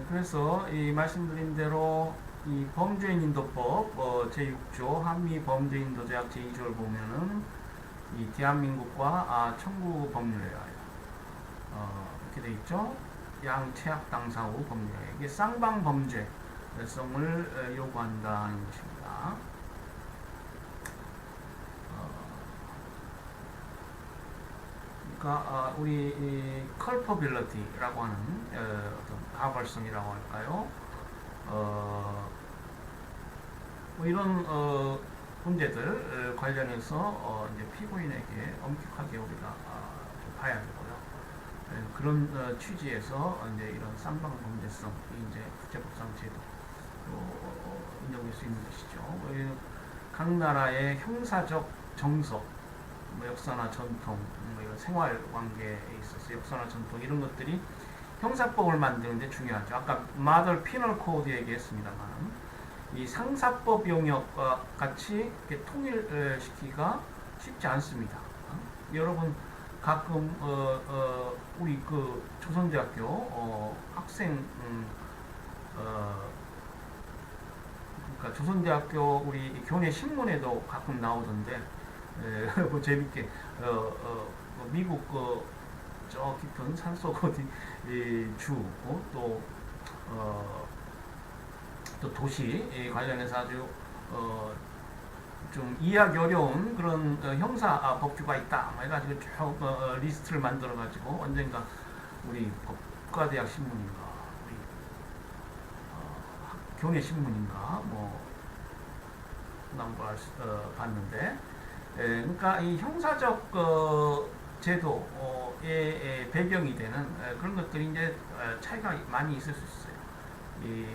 그래서 이 말씀드린 대로 이 범죄인도법 제6조 한미범죄인도제약 제2조를 보면은 이 대한민국과 청구 법률에 의하여 이렇게 돼 있죠. 양체학 당사 후 법률에 이게 쌍방범죄성을 요구한다는 것입니다. 그러니까 우리 이 culpability라고 하는 어떤 가벌성이라고 할까요? 뭐 이런 문제들 관련해서 이제 피고인에게 엄격하게 우리가 좀 봐야 되고요. 그런 취지에서 이제 이런 쌍방범죄성이 이제 국제법상 제도 인정될 수 있는 것이죠. 각 나라의 형사적 정석, 뭐 역사나 전통, 뭐 이런 생활 관계에 있어서 역사나 전통 이런 것들이 형사법을 만드는데 중요하죠. 아까 마더 피널 코드 얘기했습니다만 이 상사법 용역과 같이 통일시키기가 쉽지 않습니다. 여러분 가끔 우리 그 조선대학교 학생 그러니까 조선대학교 우리 교내 신문에도 가끔 나오던데 뭐 재밌게 미국 저 깊은 산속 어디 또 도시 관련해서 아주 좀 이해하기 어려운 그런 형사 법규가 있다 해가지고 쭉 리스트를 만들어 가지고 언젠가 우리 법과대학 신문인가 우리 교내 신문인가 뭐 나온 걸 봤는데 그러니까 이 형사적 제도의 배경이 되는 그런 것들이 이제 차이가 많이 있을 수 있어요. 이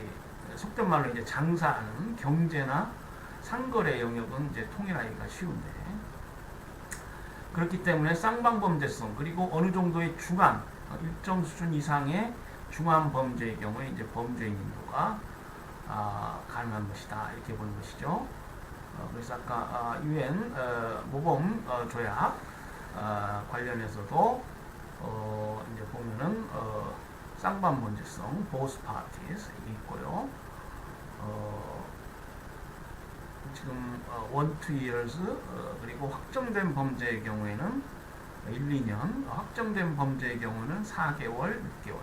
속된 말로 이제 장사하는 경제나 상거래 영역은 이제 통일하기가 쉬운데 그렇기 때문에 쌍방범죄성 그리고 어느 정도의 중한 일정 수준 이상의 중한 범죄의 경우에 이제 범죄인 인도가 가능한 것이다 이렇게 보는 것이죠. 그래서 아까 유엔 모범 조약 관련해서도 이제 보면은 쌍방범죄성 both parties 있고요. 지금 1, 2 years 그리고 확정된 범죄의 경우에는 1, 2년 확정된 범죄의 경우는 4개월, 6개월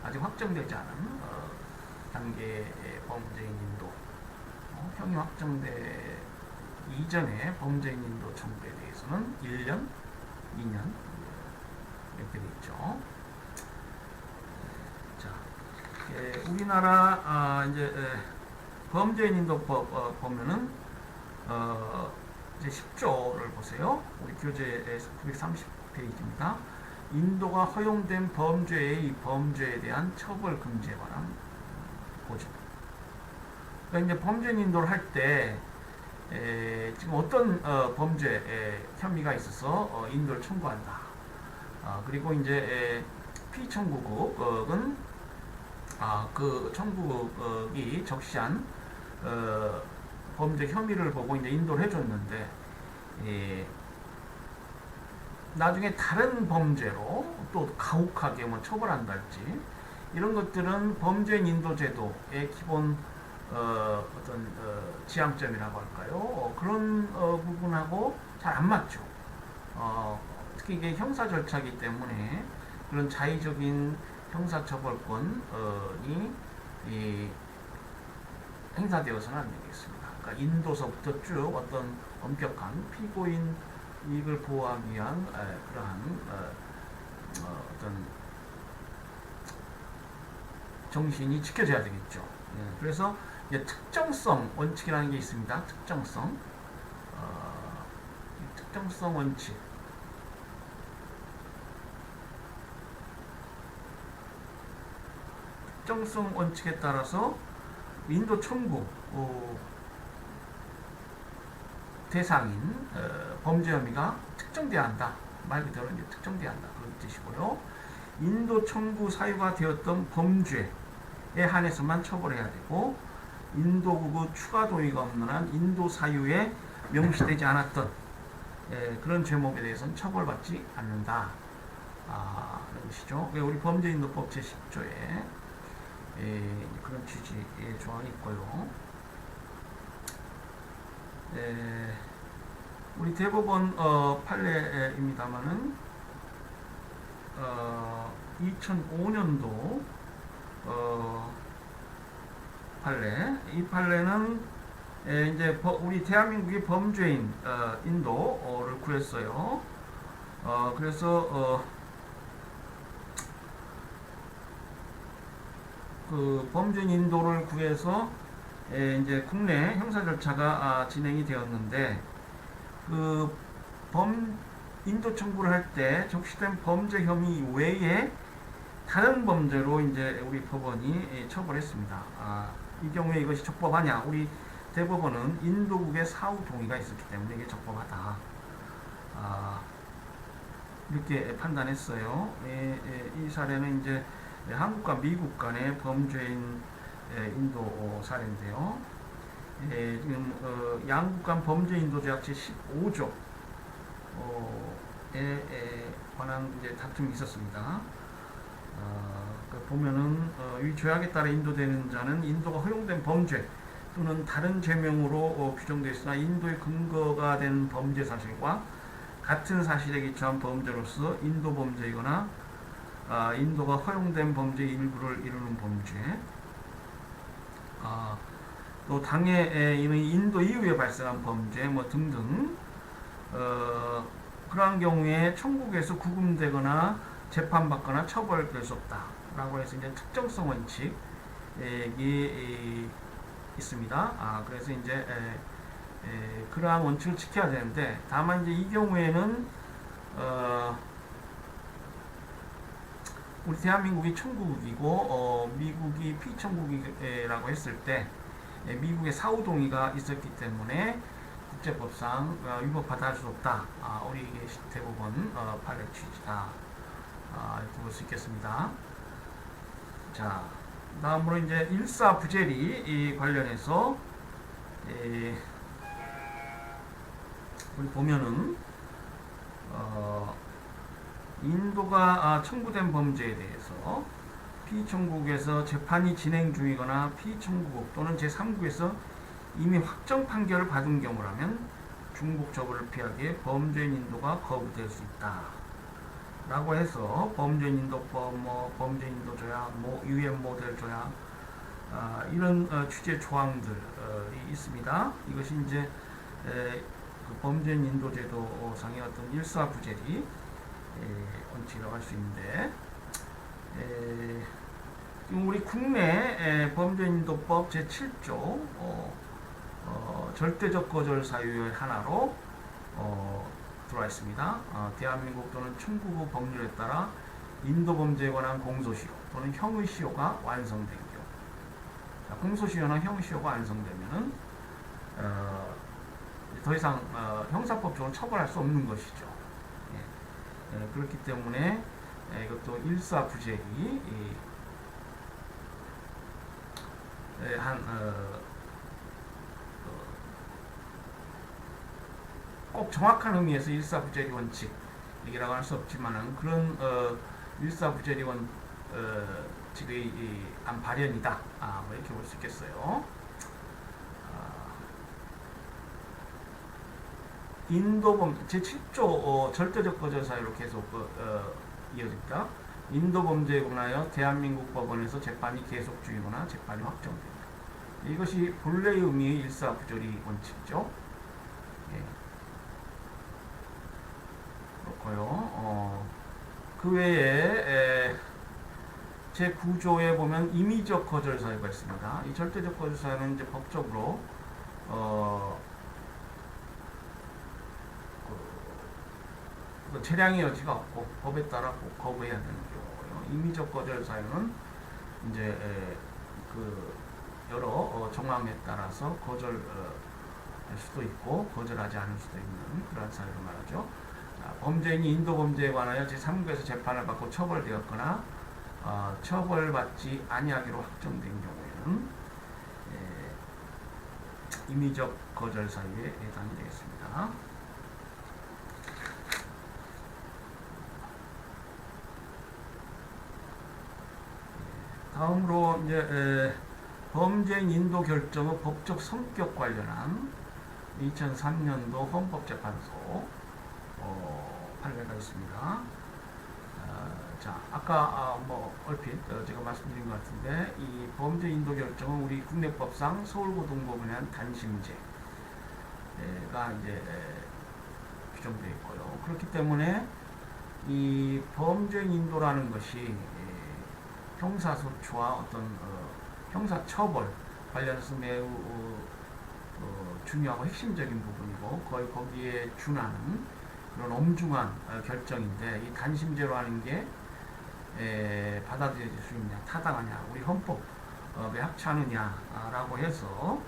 아직 확정되지 않은 단계의 범죄인 인도 형이 확정돼 이전의 범죄인 인도 청구에 대해서는 1년, 2년 이렇게 되어 있죠. 자, 우리나라 이제 범죄인 인도법 보면은 이제 10조를 보세요. 우리 교재에서 930페이지입니다. 인도가 허용된 범죄의 범죄에 대한 처벌 금지에 관한 보죠. 그러니까 이제 범죄인 인도를 할 때 지금 어떤 범죄 혐의가 있어서 인도를 청구한다. 그리고 이제 피청구국은 그 청구국이 적시한 범죄 혐의를 보고 이제 인도를 해줬는데 나중에 다른 범죄로 또 가혹하게 뭐 처벌한달지 이런 것들은 범죄인 인도 제도의 기본 어떤 지향점이라고 할까요? 그런 부분하고 잘 안 맞죠. 특히 이게 형사 절차이기 때문에 그런 자의적인 형사처벌권이 행사되어서는 안 되겠습니다. 그러니까 인도서부터 쭉 어떤 엄격한 피고인 이익을 보호하기 위한 그러한 어떤 정신이 지켜져야 되겠죠. 그래서 이제 특정성 원칙이라는 게 있습니다. 특정성 원칙. 특정성 원칙에 따라서 인도 청구 대상인 범죄 혐의가 특정돼야 한다. 말 그대로 이제 특정돼야 한다. 그런 뜻이고요. 인도 청구 사유가 되었던 범죄에 한해서만 처벌해야 되고 인도국의 추가 동의가 없는 한 인도 사유에 명시되지 않았던 그런 죄목에 대해서는 처벌받지 않는다. 그런 것이죠. 우리 범죄인도법 제10조에 그런 취지의 조항이 있고요. 우리 대법원 판례입니다만은 2005년도 판례. 이 판례는 이제 우리 대한민국의 범죄인 인도를 구했어요. 그래서 그 범죄인 인도를 구해서 이제 국내 형사 절차가 진행이 되었는데 그 인도 청구를 할 때 적시된 범죄 혐의 외에 다른 범죄로 이제 우리 법원이 처벌했습니다. 이 경우에 이것이 적법하냐? 우리 대법원은 인도국의 사후 동의가 있었기 때문에 이게 적법하다. 이렇게 판단했어요. 이 사례는 이제 한국과 미국 간의 범죄인 인도 사례인데요. 지금 양국 간 범죄 인도 조약 제 15조에 관한 이제 다툼이 있었습니다. 보면은 이 조약에 따라 인도되는 자는 인도가 허용된 범죄 또는 다른 죄명으로 규정되어 있으나 인도의 근거가 된 범죄 사실과 같은 사실에 기초한 범죄로서 인도 범죄이거나 인도가 허용된 범죄 일부를 이루는 범죄, 또 당해 인도 이후에 발생한 범죄 뭐 등등, 그러한 경우에 천국에서 구금되거나 재판받거나 처벌될 수 없다라고 해서 이제 특정성 원칙이 있습니다. 그래서 이제 그러한 원칙을 지켜야 되는데, 다만 이제 이 경우에는 우리 대한민국이 청구국이고 미국이 피청구국이라고 했을 때 미국의 사후 동의가 있었기 때문에 국제법상 위법하다 할 수 없다. 우리 대법원 판례 취지다. 이렇게 볼 수 있겠습니다. 자, 다음으로 이제 일사부재리 관련해서 우리 보면은 인도가 청구된 범죄에 대해서 피청구국에서 재판이 진행 중이거나 피청구국 또는 제3국에서 이미 확정 판결을 받은 경우라면 중복 처벌을 피하기 위해 범죄인 인도가 거부될 수 있다. 라고 해서 범죄인 인도법, 범죄인 인도 조약, 유엔 모델 조약, 이런 취지의 조항들이 있습니다. 이것이 이제 그 범죄인 인도제도 상의 어떤 일사부재리 원칙이라고 할 수 있는데, 지금 우리 국내 범죄인도법 제7조 절대적 거절 사유의 하나로 들어와 있습니다. 대한민국 또는 청구부 법률에 따라 인도범죄에 관한 공소시효 또는 형의시효가 완성된 경우, 공소시효나 형의시효가 완성되면은 더 이상 형사법적으로 처벌할 수 없는 것이죠. 그렇기 때문에 이것도 일사부재리 꼭 정확한 의미에서 일사부재리 원칙이라고 할 수 없지만은 그런 일사부재리 원칙의 한 발현이다. 뭐 이렇게 볼 수 있겠어요. 인도범 제7조 절대적 거절 사유로 계속 이어집니다. 인도범죄에 관하여 대한민국 법원에서 재판이 계속 중이거나 재판이 확정됩니다. 이것이 본래의 의미의 일사부재리 원칙이죠. 그렇고요. 그 외에 제9조에 보면 임의적 거절 사유가 있습니다. 이 절대적 거절 사유는 이제 법적으로 재량의 여지가 없고 법에 따라 꼭 거부해야 되는 경우고요. 임의적 거절 사유는 이제 그 여러 정황에 따라서 거절할 수도 있고 거절하지 않을 수도 있는 그런 사유를 말하죠. 범죄인이 인도범죄에 관하여 제3국에서 재판을 받고 처벌되었거나 처벌받지 아니하기로 확정된 경우에는 임의적 거절 사유에 해당이 되겠습니다. 다음으로 이제 범죄인 인도 결정의 법적 성격 관련한 2003년도 헌법재판소 판례가 있습니다. 자, 아까 뭐 얼핏 제가 말씀드린 것 같은데 이 범죄 인도 결정은 우리 국내법상 서울고등법원에 한 단심죄가 이제 규정되어 있고요. 그렇기 때문에 이 범죄 인도라는 것이 형사소추와 어떤 형사처벌 관련해서 매우 중요하고 핵심적인 부분이고 거의 거기에 준하는 그런 엄중한 결정인데 이 단심죄로 하는 게 받아들여질 수 있냐, 타당하냐, 우리 헌법에 합치하느냐라고 해서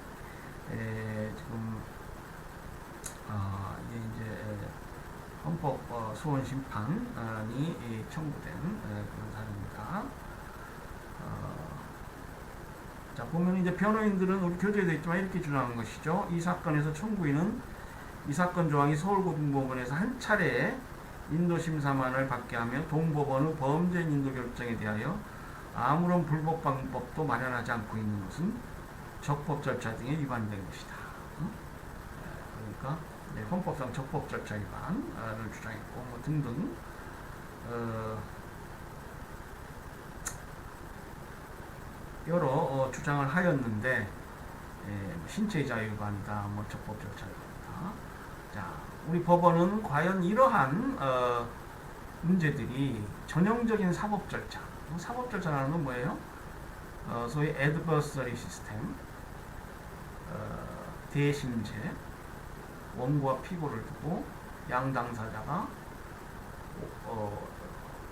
지금 이제 헌법 소원 심판이 청구된 그런 사례입니다. 자, 보면 이제 변호인들은 우리 교재에 되어 있지만 이렇게 주장하는 것이죠. 이 사건에서 청구인은 이 사건 조항이 서울고등법원에서 한 차례 인도심사만을 받게 하며 동법원의 범죄인 인도 결정에 대하여 아무런 불법 방법도 마련하지 않고 있는 것은 적법 절차 등에 위반된 것이다. 그러니까 헌법상 적법 절차 위반을 주장했고 뭐 등등 여러 주장을 하였는데 신체의 자유 위반이다, 뭐 적법 절차 위반이다. 자, 우리 법원은 과연 이러한 문제들이 전형적인 사법 절차, 사법 절차라는 건 뭐예요? 소위 adversary system, 대심제, 원고와 피고를 두고 양 당사자가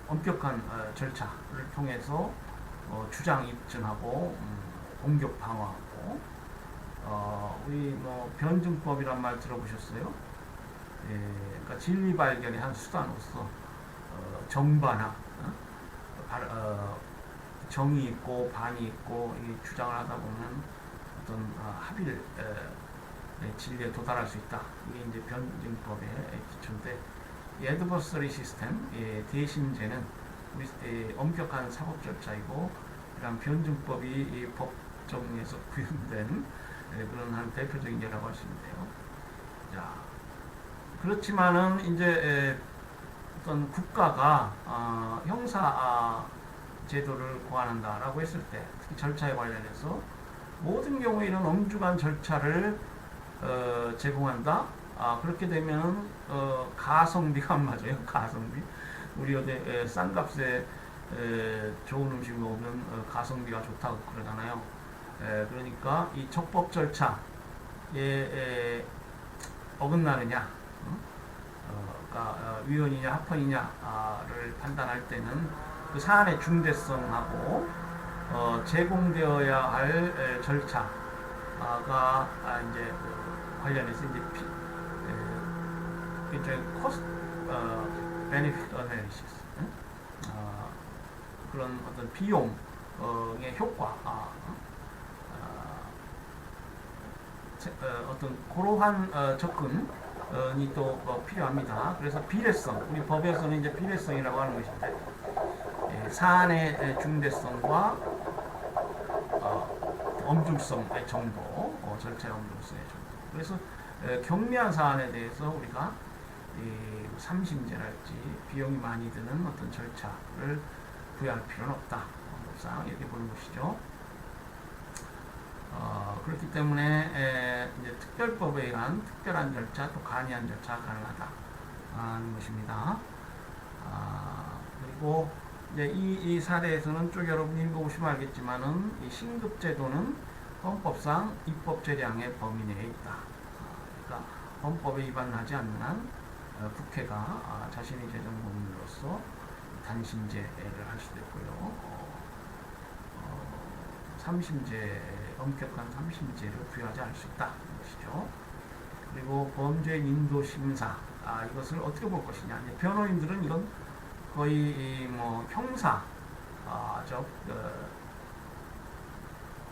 엄격한 절차를 통해서 주장 입증하고 공격 방어하고 우리 뭐 변증법이란 말 들어보셨어요? 그러니까 진리 발견의 한 수단으로서 정반하, 정이 있고 반이 있고 이 주장을 하다 보면 어떤 합의를 진리에 도달할 수 있다. 이게 이제 변증법의 기초인데 이 애드버서리 시스템, 대심제는 우리 엄격한 사법 절차이고 이런 변증법이 이 법정에서 구현된 그런 한 대표적인 예라고 할 수 있는데요. 자, 그렇지만은 이제 어떤 국가가 형사 제도를 고안한다라고 했을 때 특히 절차에 관련해서 모든 경우에 이런 엄중한 절차를 제공한다. 그렇게 되면 가성비가 안 맞아요. 가성비. 우리 어디 싼 값에 좋은 음식을 먹으면 가성비가 좋다고 그러잖아요. 그러니까 이 적법 절차에 어긋나느냐, 그러니까 위헌이냐 합헌이냐를 판단할 때는 그 사안의 중대성하고 제공되어야 할 절차가 이제 관련해서 이제 일종의 코스트 베네핏 어널리시스, 그런 어떤 비용의 효과, 어떤 그러한 접근이 또 필요합니다. 그래서 비례성, 우리 법에서는 이제 비례성이라고 하는 것인데 사안의 중대성과 엄중성의 정도, 절차의 엄중성의 정도. 그래서 경미한 사안에 대해서 우리가 삼심제랄지 비용이 많이 드는 어떤 절차를 부여할 필요는 없다. 법상 이렇게 보는 것이죠. 그렇기 때문에 이제 특별법에 의한 특별한 절차 또 간이한 절차가 가능하다 하는 것입니다. 그리고 이제 이 사례에서는 쭉 여러분이 읽어보시면 알겠지만은 이 신급제도는 헌법상 입법 재량의 범위 내에 있다. 그러니까 헌법에 위반하지 않는 한 국회가 자신의 재정 법률로서 단심제를 할 수도 있고요. 엄격한 삼심제를 부여하지 않을 수 있다. 것이죠. 그리고 범죄 인도 심사, 이것을 어떻게 볼 것이냐. 변호인들은 이건 거의 뭐 형사적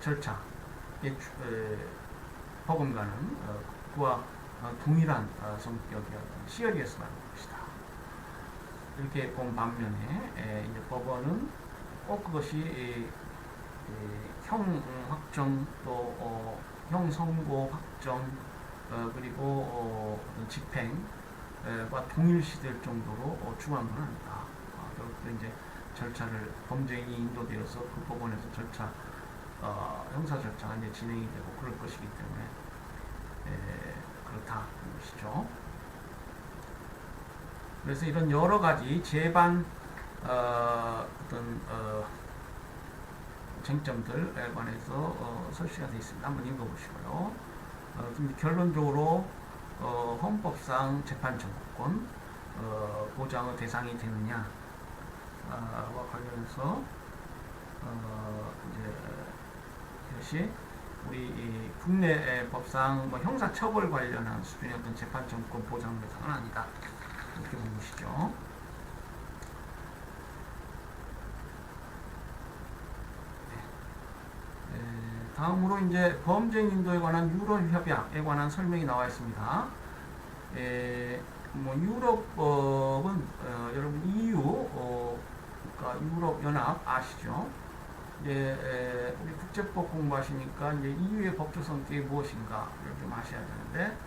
절차의 법원과는 그와 동일한 성격의 시열에서 말하는 것이다. 이렇게 본 반면에 이제 법원은 꼭 그것이 형 확정 또 형 선고 확정 그리고 어떤 집행과 동일시될 정도로 주관을 합니다. 그것도 이제 절차를 범죄인이 인도되어서 그 법원에서 절차 형사 절차가 이제 진행이 되고 그럴 것이기 때문에 그렇다는 것이죠. 그래서 이런 여러 가지 재반 어떤 쟁점들에 관해서 설치가 되어 있습니다. 한번 읽어보시고요. 결론적으로 헌법상 재판 정권 보장의 대상이 되느냐와 관련해서 이제 이것이 우리 국내 법상 뭐 형사처벌 관련한 수준의 어떤 재판 정권 보장 대상은 아니다. 이렇게 보시죠. 다음으로 이제 범죄인 인도에 관한 유럽협약에 관한 설명이 나와 있습니다. 뭐 유럽법은 여러분 EU 그러니까 유럽연합 아시죠? 이제 우리 국제법 공부하시니까 이제 EU의 법조 성격이 무엇인가를 좀 아셔야 되는데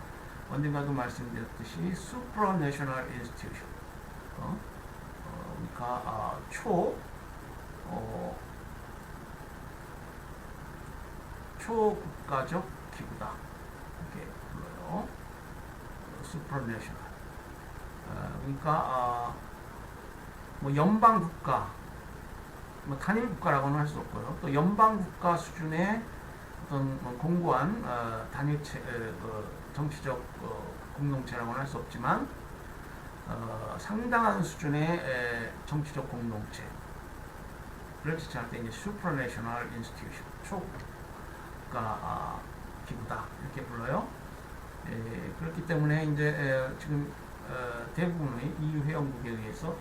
언젠가도 말씀드렸듯이 supranational institution 그러니까 초국가적 기구다 이렇게 불러요. supranational 그러니까 뭐 연방국가 뭐 단일 국가라고는 할 수 없고요. 또 연방국가 수준의 어떤 공고한 단일체 정치적 공동체라고는 할 수 없지만 상당한 수준의 정치적 공동체를 지칭할 때 이제 supranational institution 초국가 기구다 이렇게 불러요. 그렇기 때문에 이제 지금 대부분의 EU 회원국에 의해서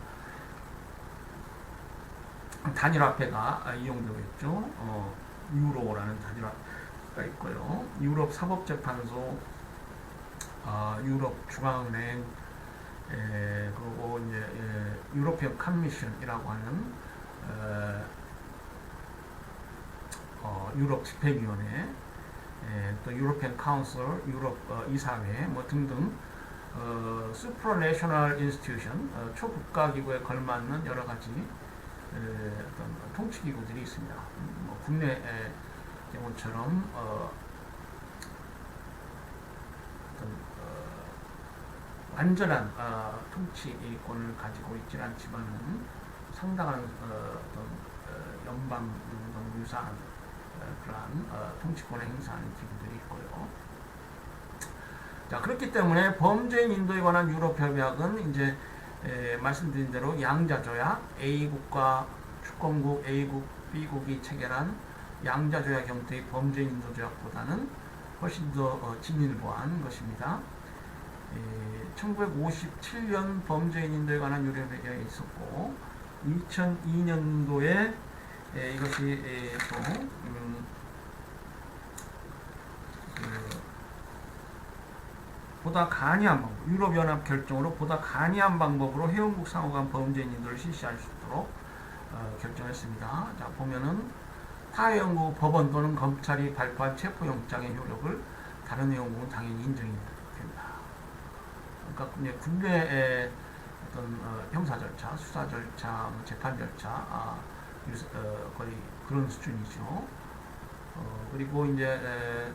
단일화폐가 이용되고 있죠. 유로라는 단일화가 있고요. 유럽 사법재판소, 유럽 중앙은행, 그리고 이제 유로피언 커미션이라고 하는 유럽 집행위원회, 또 유로피언 카운슬, 유럽 이사회 뭐 등등 supranational institution 초국가 기구에 걸맞는 여러 가지 어떤 통치기구들이 있습니다. 뭐 국내 경우처럼 어떤 완전한 통치권을 가지고 있지는 않지만 상당한 어떤 연방 유사한 그러한 통치권을 행사하는 기구들이 있고요. 자, 그렇기 때문에 범죄인 인도에 관한 유럽협약은 이제 말씀드린 대로 양자조약, A국과 주권국 A국, B국이 체결한 양자조약 형태의 범죄인 인도조약보다는 훨씬 더 진일보한 것입니다. 1957년 범죄인 인도에 관한 유럽협약이 있었고 2002년도에 이것이 또 보다 간이한 방법, 유럽연합 결정으로 보다 간이한 방법으로 회원국 상호 간 범죄인 인도를 실시할 수 있도록 결정했습니다. 자, 보면은 타 회원국 법원 또는 검찰이 발표한 체포영장의 효력을 다른 회원국은 당연히 인정이 됩니다. 그러니까 이제 국내의 어떤 형사 절차, 수사 절차, 재판 절차, 거의 그런 수준이죠. 그리고 이제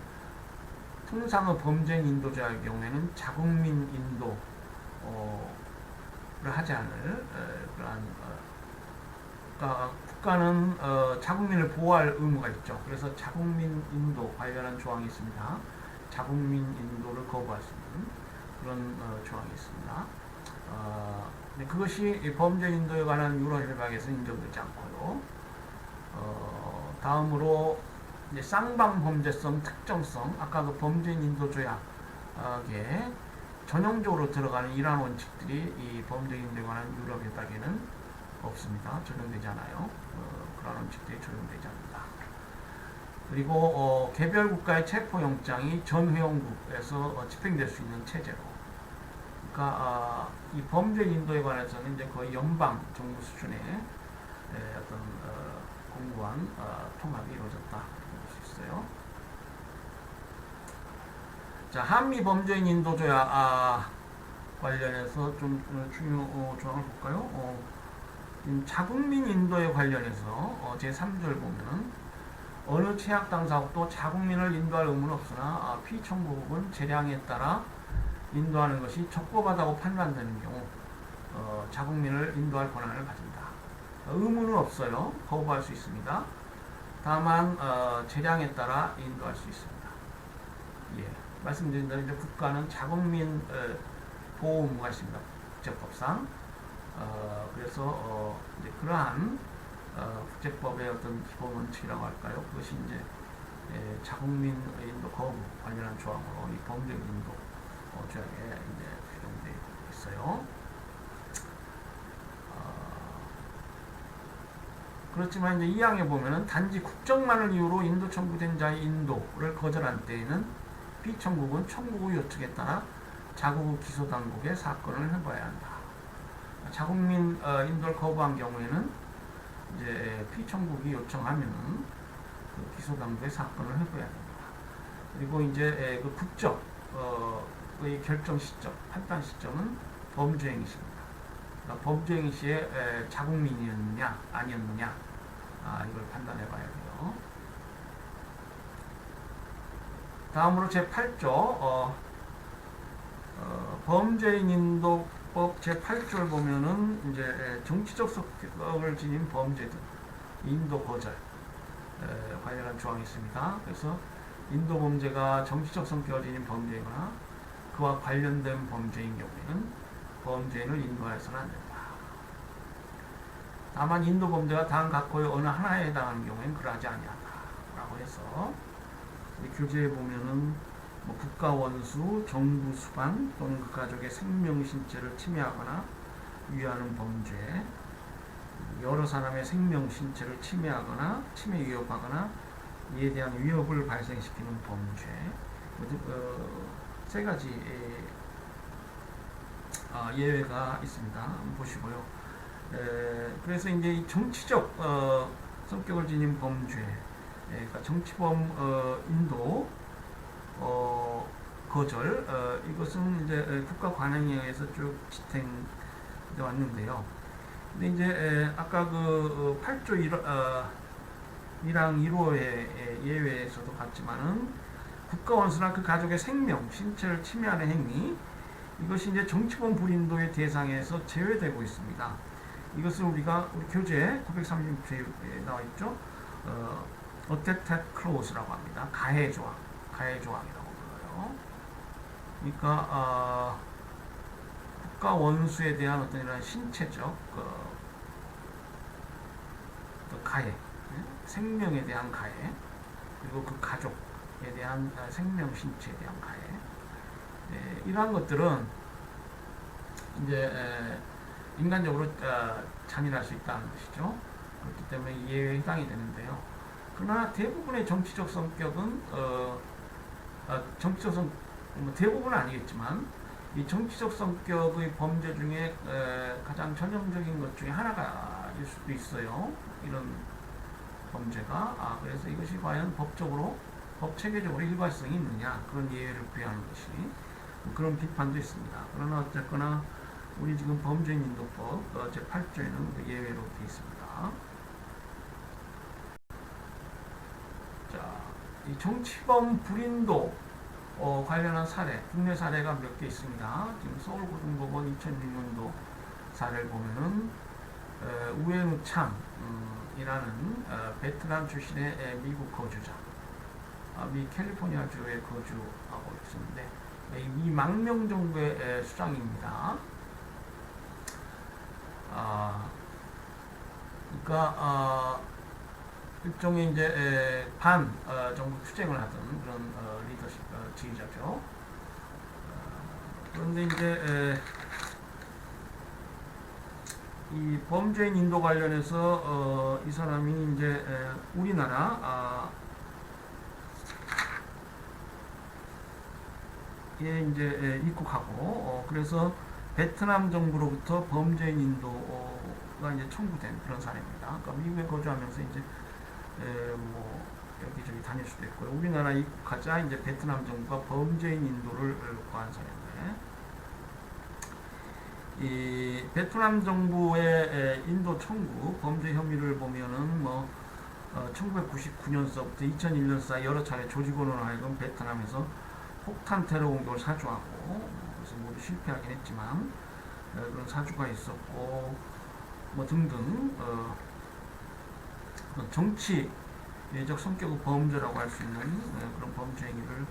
통상의 범죄인 인도자의 경우에는 자국민 인도를 하지 않을 그러한 그러니까 국가는 자국민을 보호할 의무가 있죠. 그래서 자국민 인도 관련한 조항이 있습니다. 자국민 인도를 거부할 수 있는 그런 조항이 있습니다. 그것이 범죄 인도에 관한 유럽협약에서 인정되지 않고요. 다음으로 이제 쌍방 범죄성, 특정성, 아까 그 범죄인 인도 조약에 전형적으로 들어가는 이러한 원칙들이 이 범죄인 인도에 관한 유럽협약에는 없습니다. 적용되지 않아요. 그런 원칙들이 적용되지 않는다. 그리고 개별 국가의 체포영장이 전 회원국에서 집행될 수 있는 체제로. 그러니까 이 범죄 인도에 관해서는 이제 거의 연방 정부 수준의 어떤 공고한 통합이 이루어졌다 볼 수 있어요. 자, 한미 범죄인 인도 조약 관련해서 좀 조항을 볼까요? 자국민 인도에 관련해서 제3절 보면은 어느 최악 당사국도 자국민을 인도할 의무는 없으나 피청구국은 재량에 따라 인도하는 것이 적법하다고 판단되는 경우 자국민을 인도할 권한을 가진다. 의무는 없어요. 거부할 수 있습니다. 다만 재량에 따라 인도할 수 있습니다. 예, 말씀드린 대로 이제 국가는 자국민 보호 의무가 있습니다. 국제법상. 그래서 이제 그러한 국제법의 어떤 기본 원칙이라고 할까요? 그것이 이제 자국민 인도 거부 관련한 조항으로 이 범죄 인도 조약에 이제 규정되어 있어요. 그렇지만 이제 2항에 보면은 단지 국적만을 이유로 인도 청구된 자의 인도를 거절한 때에는 피청구국은 청구국 요청에 따라 자국의 기소당국에 사건을 해봐야 한다. 자국민 인도를 거부한 경우에는 이제 피청구국이 요청하면은 그 기소당국에 사건을 해봐야 됩니다. 그리고 이제 그 국적의 결정 시점, 판단 시점은 범죄행위 시입니다. 그러니까 범죄행위 시에 자국민이었느냐 아니었느냐 이걸 판단해봐야 돼요. 다음으로 제8조 범죄인 인도법 제8조를 보면은 이제 정치적 성격을 지닌 범죄들 인도 거절 관련한 조항이 있습니다. 그래서 인도 범죄가 정치적 성격을 지닌 범죄이거나 그와 관련된 범죄인 경우에는 범죄인을 인도해서는 안 된다. 다만 인도 범죄가 다음 각호의 어느 하나에 해당하는 경우에는 그러하지 아니하다라고 해서 교재에 보면은 뭐 국가 원수, 정부 수반 또는 그 가족의 생명 신체를 침해하거나 위하는 범죄, 여러 사람의 생명 신체를 침해하거나 침해 위협하거나 이에 대한 위협을 발생시키는 범죄, 세 가지 예외가 있습니다. 한번 보시고요. 그래서 이제 이 정치적 성격을 지닌 범죄, 그러니까 정치범 인도 거절 이것은 이제 국가 관행에 의해서 쭉 지탱돼 왔는데요. 근데 이제 아까 그 8조 1항 1호의 예외에서도 같지만은 국가 원수나 그 가족의 생명, 신체를 침해하는 행위 이것이 이제 정치범 불인도의 대상에서 제외되고 있습니다. 이것을 우리가 우리 교재 936조에 나와 있죠. 어택 클로즈라고 합니다. 가해 조항이라고 불러요. 그러니까 국가 원수에 대한 어떤 이런 신체적 가해, 생명에 대한 가해, 그리고 그 가족에 대한 생명 신체에 대한 가해, 이러한 것들은 이제 인간적으로 잔인할 수 있다는 것이죠. 그렇기 때문에 예외에 해당이 되는데요. 그러나 대부분의 정치적 성격은 대부분은 아니겠지만 이 정치적 성격의 범죄 중에 가장 전형적인 것 중에 하나가일 수도 있어요. 이런 범죄가 그래서 이것이 과연 법 체계적으로 일관성이 있느냐 그런 예외를 부여하는 것이 그런 비판도 있습니다. 그러나 어쨌거나 우리 지금 범죄인 인도법 제8조에는 예외로 되어 있습니다. 자, 이 정치범 불인도 관련한 사례, 국내 사례가 몇 개 있습니다. 지금 서울고등법원 2006년도 사례를 보면은 우에누창이라는 베트남 출신의 미국 거주자, 미 캘리포니아주에 거주하고 있었는데 미 망명 정부의 수장입니다. 그러니까 일종의 이제 반 정부 투쟁을 하던 그런 리더십 지휘자죠. 그런데 이제 이 범죄인 인도 관련해서 이 사람이 이제 우리나라 에 이제 입국하고 그래서 베트남 정부로부터 범죄인 인도가 이제 청구된 그런 사례입니다. 그러니까 미국에 거주하면서 이제 다닐 수도 있고요. 우리나라 입국하자 이제 베트남 정부가 범죄인 인도를 거한 사례인데, 이 베트남 정부의 인도 청구 범죄 혐의를 보면은 1999년서부터 2001년 사이 여러 차례 조직원으로 하여금 베트남에서 폭탄 테러 공격을 사주하고, 그래서 모두 실패하긴 했지만 그런 사주가 있었고 등등 정치적 성격의 범죄라고 할 수 있는 그런 범죄 행위를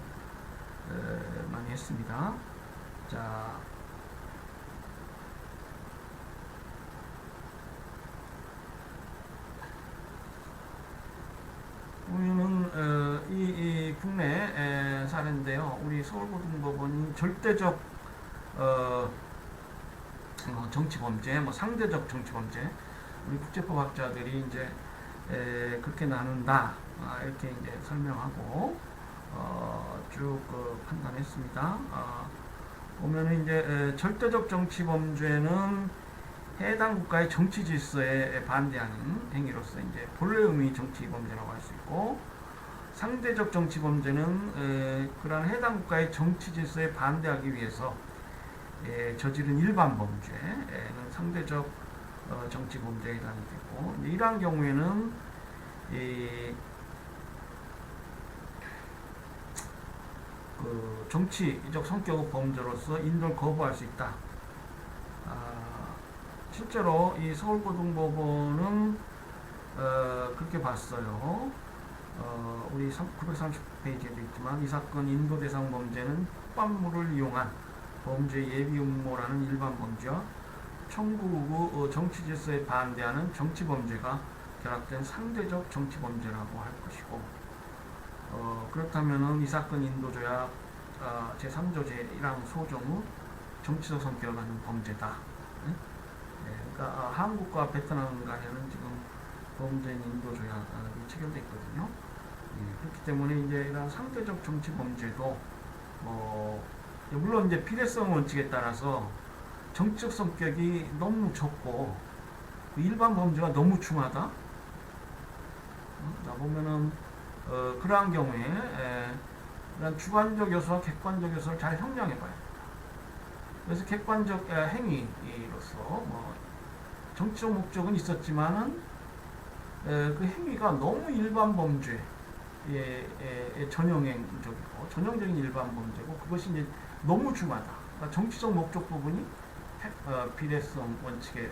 많이 했습니다. 자, 보면은 이 국내 사례인데요. 우리 서울고등법원이 절대적 정치범죄, 상대적 정치범죄, 우리 국제법학자들이 이제 그렇게 나눈다, 이렇게 이제 설명하고 쭉 판단했습니다. 보면은 이제 절대적 정치범죄는 해당 국가의 정치 질서에 반대하는 행위로서 이제 본래 의미 정치범죄라고 할 수 있고, 상대적 정치범죄는 그러한 해당 국가의 정치 질서에 반대하기 위해서 저지른 일반 범죄는 상대적 정치 범죄에 해당이 되고, 이러한 경우에는 그 정치적 성격의 범죄로서 인도를 거부할 수 있다. 실제로 이 서울고등법원은 그렇게 봤어요. 우리 930페이지에도 있지만, 이 사건 인도 대상 범죄는 폭발물을 이용한 범죄 예비 음모라는 일반 범죄와 청구의 정치 질서에 반대하는 정치 범죄가 결합된 상대적 정치 범죄라고 할 것이고, 그렇다면은 이 사건 인도조약 제3조 제1항 소정의 정치적 성격을 갖는 범죄다. 그러니까 한국과 베트남 간에는 지금 범죄인 인도조약이 체결되어 있거든요. 그렇기 때문에 이제 이런 상대적 정치 범죄도 물론 이제 비례성 원칙에 따라서 정치적 성격이 너무 적고 일반 범죄가 너무 중하다. 보면은 그러한 경우에 이런 주관적 요소와 객관적 요소를 잘 형량해 봐야 됩니다. 그래서 객관적 행위로서 정치적 목적은 있었지만은 그 행위가 너무 일반 범죄 전형적이고 전형적인 일반 범죄고, 그것이 이제 너무 중하다. 그러니까 정치적 목적 부분이 비례성 원칙에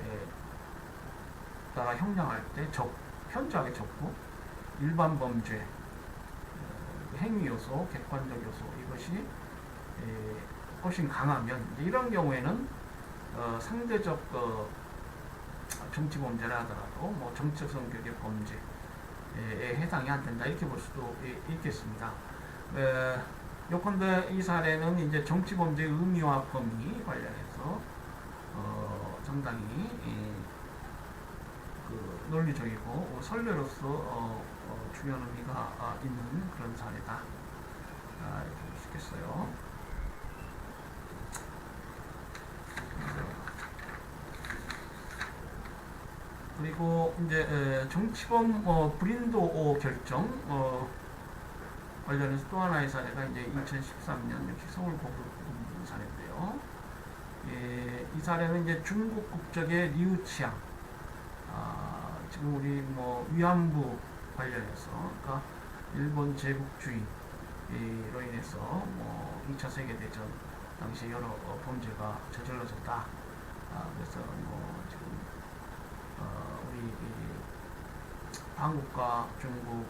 따라 형량할 때 현저하게 적고, 일반 범죄 행위 요소, 객관적 요소 이것이 훨씬 강하면 이런 경우에는 상대적 정치 범죄라 하더라도 정치적 성격의 범죄에 해당이 안 된다, 이렇게 볼 수도 있겠습니다. 요컨대 이 사례는 이제 정치 범죄의 의미와 범위 관련해서 상당히 그 논리적이고 선례로서 중요한 의미가 있는 그런 사례다, 이렇게 볼 수 있겠어요. 그리고 이제 정치범 불인도 결정 관련해서 또 하나의 사례가 이제 2013년 역시 서울고급 사례인데요. 이 사례는 이제 중국 국적의 리우치양, 지금 우리 위안부 관련해서, 그러니까 일본 제국주의로 인해서 2차 세계대전 당시 여러 범죄가 저질러졌다. 그래서 지금 우리 한국과 중국,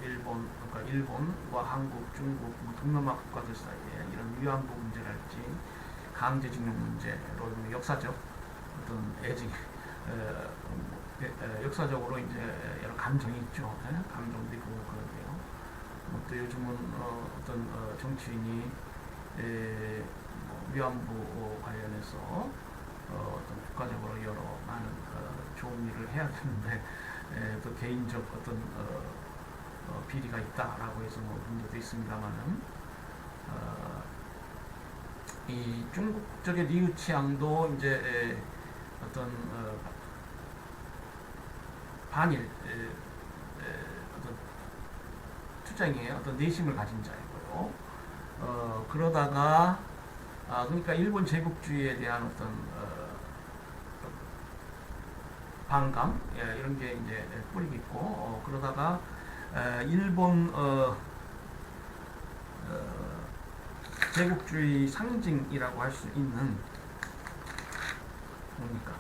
일본, 그러니까 일본과 한국, 중국, 동남아 국가들 사이에 이런 위안부 문제랄지 강제징용 문제로 역사적 어떤 애증, 역사적으로 이제 여러 감정이 있죠. 감정도 있고 그런데요. 또 요즘은 어떤 정치인이 위안부 관련해서 어떤 국가적으로 여러 많은 좋은 일을 해야 되는데 또 개인적 어떤 비리가 있다라고 해서 문제도 있습니다만은, 이 중국 쪽의 리우치양도 이제 어떤 반일 어떤 투쟁의 어떤 내심을 가진 자이고요. 그러다가 그러니까 일본 제국주의에 대한 어떤 반감 이런 게 이제 뿌리가 있고 그러다가 일본 제국주의 상징이라고 할 수 있는 뭡니까?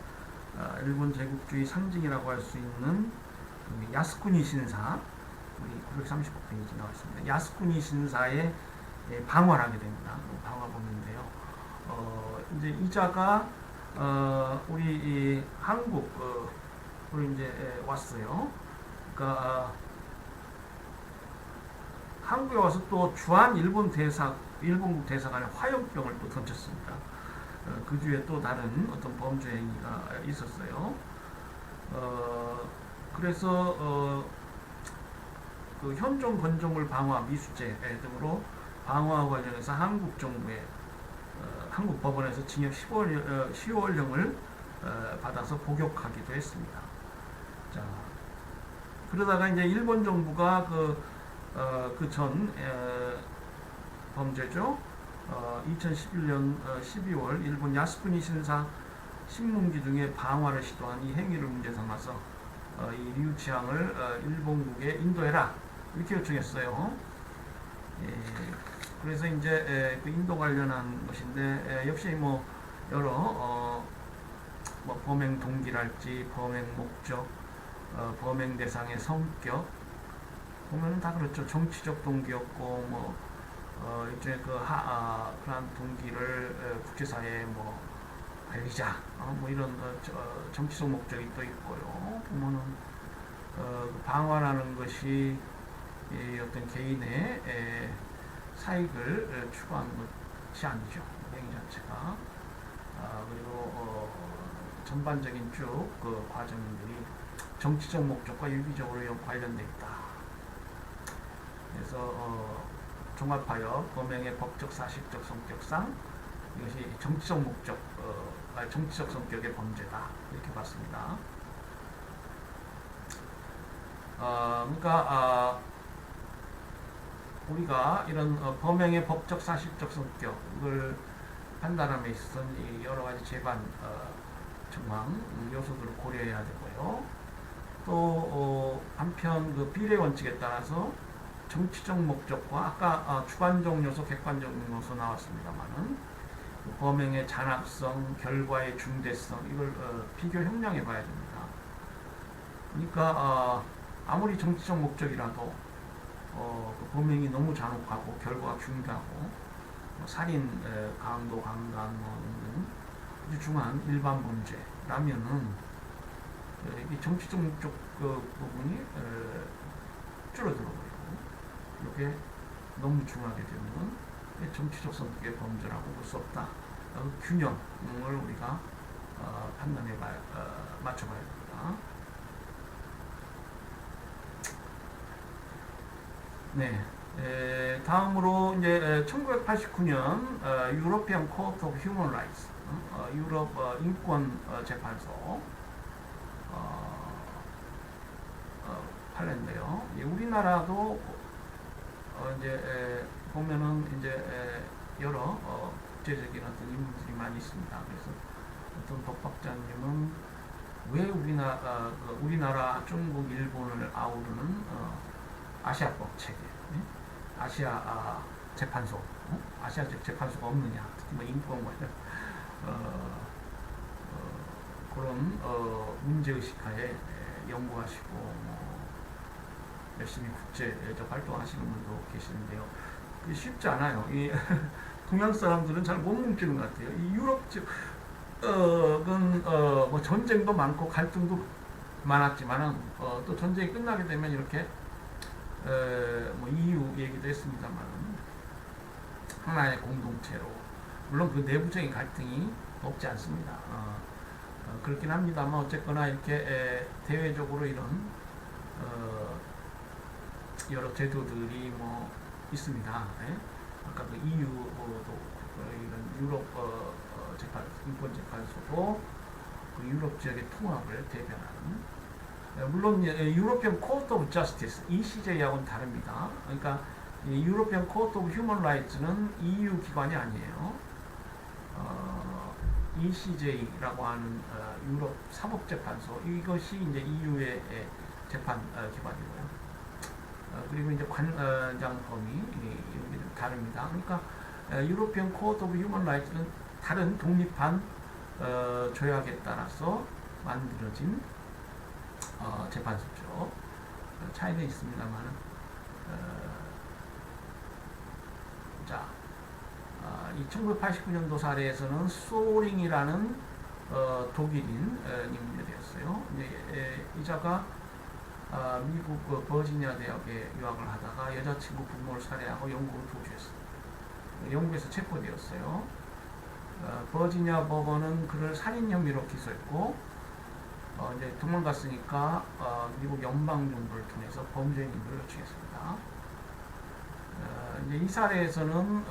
일본 제국주의 상징이라고 할 수 있는 야스쿠니 신사 우리 939페이지 나왔습니다. 야스쿠니 신사에 방화를 하게 됩니다. 방화 보는데요. 이제 이자가 우리 한국으로 이제 왔어요. 그러니까 한국에 와서 또 주한 일본국 대사관에 화염병을 또 던졌습니다. 그 주에 또 다른 어떤 범죄 행위가 있었어요. 그래서 그 현종 건조물 방화 미수죄 등으로 방화 관련해서 한국 정부의 한국 법원에서 징역 10월형을 받아서 복역하기도 했습니다. 자, 그러다가 이제 일본 정부가 그 전 범죄죠. 2011년 12월 일본 야스쿠니 신사 신문기 중에 방화를 시도한 이 행위를 문제 삼아서 이 리우치항을 일본국에 인도해라 이렇게 요청했어요. 그래서 이제 그 인도 관련한 것인데 역시 뭐 여러 뭐 범행 동기랄지 범행 목적, 범행 대상의 성격 보면은 다 그렇죠. 정치적 동기였고 뭐 일종의 그러한 동기를 국제사회에 뭐 알리자 뭐 이런 정치적 목적이 또 있고요. 보면은 방화라는 것이 어떤 개인의 사익을 추구하는 것이 아니죠. 행위 자체가. 그리고 전반적인 쭉 그 과정들이 정치적 목적과 유기적으로 관련돼 있다. 그래서 종합하여 범행의 법적 사실적 성격상 이것이 정치적 목적, 정치적 성격의 범죄다 이렇게 봤습니다. 그러니까 우리가 이런 범행의 법적 사실적 성격을 판단함에 있어서는 여러 가지 재반 정황 요소들을 고려해야 되고요. 또 한편 그 비례 원칙에 따라서 정치적 목적과 아까 주관적 요소, 객관적 요소 나왔습니다만은 그 범행의 잔악성, 결과의 중대성 이걸 비교 형량해 봐야 됩니다. 그러니까 아무리 정치적 목적이라도 그 범행이 너무 잔혹하고 결과가 중대하고 살인, 강도, 강간 등등 아주 중한 일반 범죄라면은 이 정치적 목적 부분이 줄어들어버리고 이렇게 너무 중하게 되면 정치적 성격의 범죄라고 볼 수 없다. 균형을 우리가 판단해 맞춰봐야 됩니다. 네. 다음으로 이제 1989년 유로피안 코트 오브 휴먼 라이츠 유럽 인권 재판소 판례인데요. 우리나라도 이제 보면은 이제 여러 국제적인 어떤 인물들이 많이 있습니다. 그래서 어떤 법학자님은 왜 우리나라, 중국, 일본을 아우르는 아시아법 체계, 아시아 재판소, 아시아적 재판소가 없느냐, 특히 뭐 인권 관련 그런 문제의식하에 연구하시고 열심히 국제적 활동하시는 분도 계시는데요. 그게 쉽지 않아요. 이 동양 사람들은 잘 못 뭉치는 것 같아요. 이 유럽 쪽은 뭐 전쟁도 많고 갈등도 많았지만은 또 전쟁이 끝나게 되면 이렇게 뭐 EU 얘기도 했습니다만 하나의 공동체로 물론 그 내부적인 갈등이 없지 않습니다. 그렇긴 합니다만 어쨌거나 이렇게 대외적으로 이런 여러 제도들이 뭐 있습니다. 아까 그 EU도 이런 유럽 인권 재판소도 그 유럽 지역의 통합을 대변하는 물론 유로피언 코트 오브 저스티스 ECJ하고는 다릅니다. 그러니까 유로피언 코트 오브 휴먼 라이츠는 EU 기관이 아니에요. ECJ라고 하는 유럽 사법재판소, 이것이 이제 EU의 재판 기관이고요. 그리고 이제 관장 범위 이런 게 좀 다릅니다. 그러니까 유로피언 코트 오브 휴먼 라이츠는 다른 독립한 조약에 따라서 만들어진 재판소죠. 차이는 있습니다만, 자, 이 1989년도 사례에서는 소링이라는 독일인 인물이었어요. 이 자가 미국 버지니아 대학에 유학을 하다가 여자친구 부모를 살해하고 영국으로 도주했어요. 영국에서 체포되었어요. 버지니아 법원은 그를 살인 혐의로 기소했고, 이제 도망갔으니까 미국 연방정부를 통해서 범죄인을 요청했습니다. 이제 이 사례에서는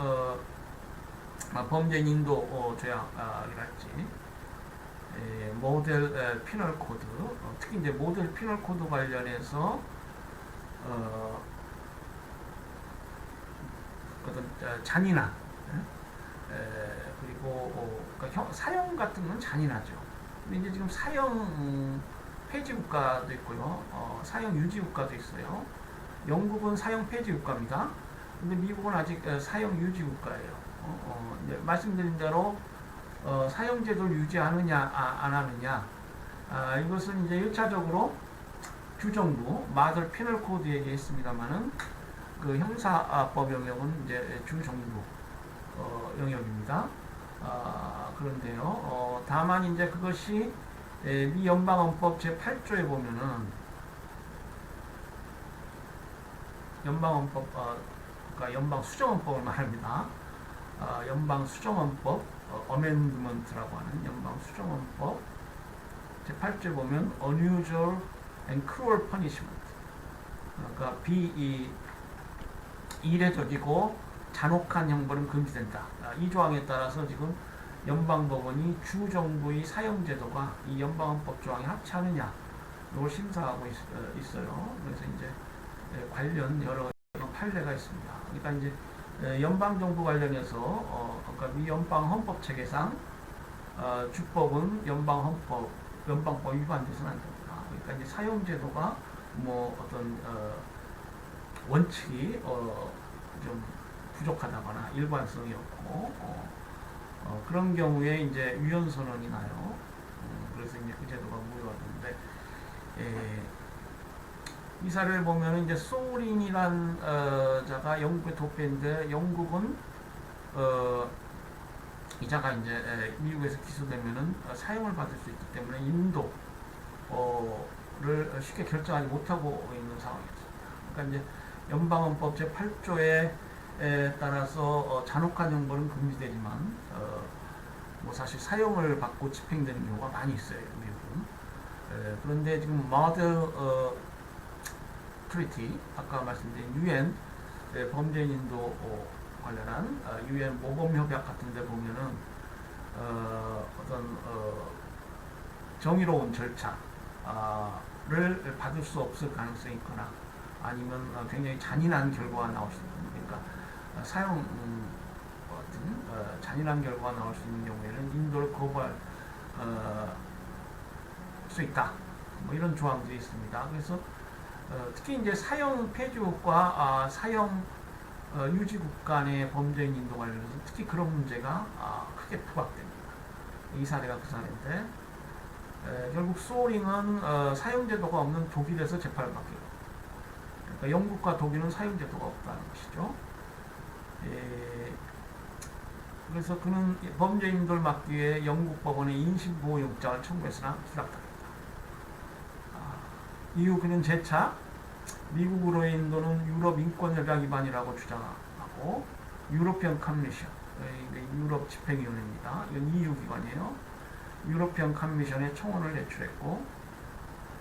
범죄인 인도 조약이랄지 모델 피널 코드, 특히 이제 모델 피널 코드 관련해서 어떤 잔인한 그리고 그러니까 사형 같은 건 잔인하죠. 근데 이제 지금 사형 폐지 국가도 있고요, 사형 유지 국가도 있어요. 영국은 사형 폐지 국가입니다. 근데 미국은 아직 사형 유지 국가예요. 말씀드린 대로 사형 제도를 유지하느냐 안 하느냐, 이것은 이제 1차적으로 주정부 마들 피널 코드 얘기했습니다만은 그 형사법 영역은 이제 주정부 영역입니다. 그런데요, 다만 이제 그것이 미 연방헌법 제8조에 보면은 연방헌법, 그러니까 연방수정헌법을 말합니다. 연방수정헌법 어멘드먼트라고 하는 연방수정헌법 제8조에 보면 unusual and cruel punishment, 그러니까 이례적이고 잔혹한 형벌은 금지된다. 이 조항에 따라서 지금 연방법원이 주정부의 사형제도가 이 연방헌법 조항에 합치하느냐 이걸 심사하고 있어요. 그래서 이제 관련 여러 판례가 있습니다. 그러니까 이제 연방정부 관련해서 그러니까 미 연방헌법 체계상 주법은 연방법 위반돼서는 안 됩니다. 그러니까 이제 사형제도가 뭐 어떤 원칙이 좀 부족하다거나 일관성이 없고 그런 경우에 이제 위헌 선언이 나요. 그래서 이제 그 제도가 무효가 되는데, 이 사례를 보면 이제 소린이란 자가 영국의 도피인데, 영국은 이 자가 이제 미국에서 기소되면은 사형을 받을 수 있기 때문에 인도를 쉽게 결정하지 못하고 있는 상황이었습니다. 그러니까 이제 연방헌법 제8조에 따라서 잔혹한 형벌은 금지되지만 뭐 사실 사형을 받고 집행되는 경우가 많이 있어요, 미국은. 그런데 지금 모델 트리티, 아까 말씀드린 UN 범죄인 인도 관련한 UN 모범협약 같은 데 보면은 어떤 정의로운 절차를 받을 수 없을 가능성이 있거나 아니면 굉장히 잔인한 결과가 나올 수 있는, 그러니까 사형 같은 잔인한 결과가 나올 수 있는 경우에는 인도를 거부할 수 있다. 뭐 이런 조항들이 있습니다. 그래서 특히 이제 사형 폐지국과 사형 유지국 간의 범죄인 인도 관련해서 특히 그런 문제가 크게 부각됩니다. 이 사례가 그 사례인데, 결국 소링은 사형제도가 없는 독일에서 재판을 받게 됩니다. 그러니까 영국과 독일은 사형제도가 없다는 것이죠. 그래서 그는 범죄인들 막기 위해 영국 법원에 인신보호영장을 청구했으나 기각당했다. 이후 그는 재차 미국으로의 인도는 유럽 인권협약 위반이라고 주장하고 유로피언 커미션, 유럽 집행위원회입니다. 이건 EU 기관이에요. 유로피언 커미션에 청원을 제출했고,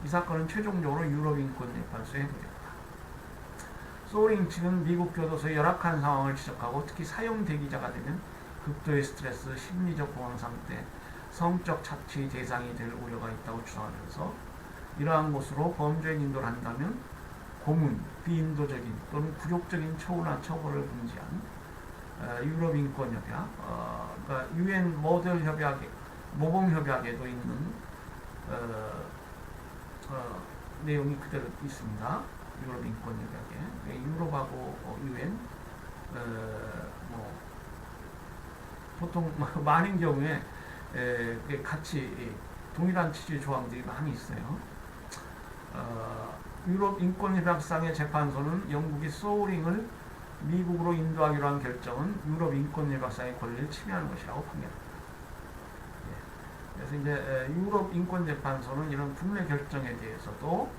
이 사건은 최종적으로 유럽 인권재판소에 해부됐다. 소링 측은 미국 교도소의 열악한 상황을 지적하고 특히 사형 대기자가 되면 극도의 스트레스, 심리적 공황 상태, 성적 착취 대상이 될 우려가 있다고 주장하면서 이러한 것으로 범죄 인도를 한다면 고문, 비인도적인 또는 굴욕적인 처우나 처벌을 금지한 유럽 인권 협약, 그러니까 유엔 모델 협약에 모범 협약에도 있는 내용이 그대로 있습니다. 유럽 인권 협약에 유럽하고 유엔 뭐 보통 많은 경우에 같이 동일한 취지의 조항들이 많이 있어요. 유럽 인권협약상의 재판소는 영국이 소울링을 미국으로 인도하기로 한 결정은 유럽 인권협약상의 권리를 침해하는 것이라고 판결합니다. 그래서 이제 유럽 인권재판소는 이런 국내 결정에 대해서도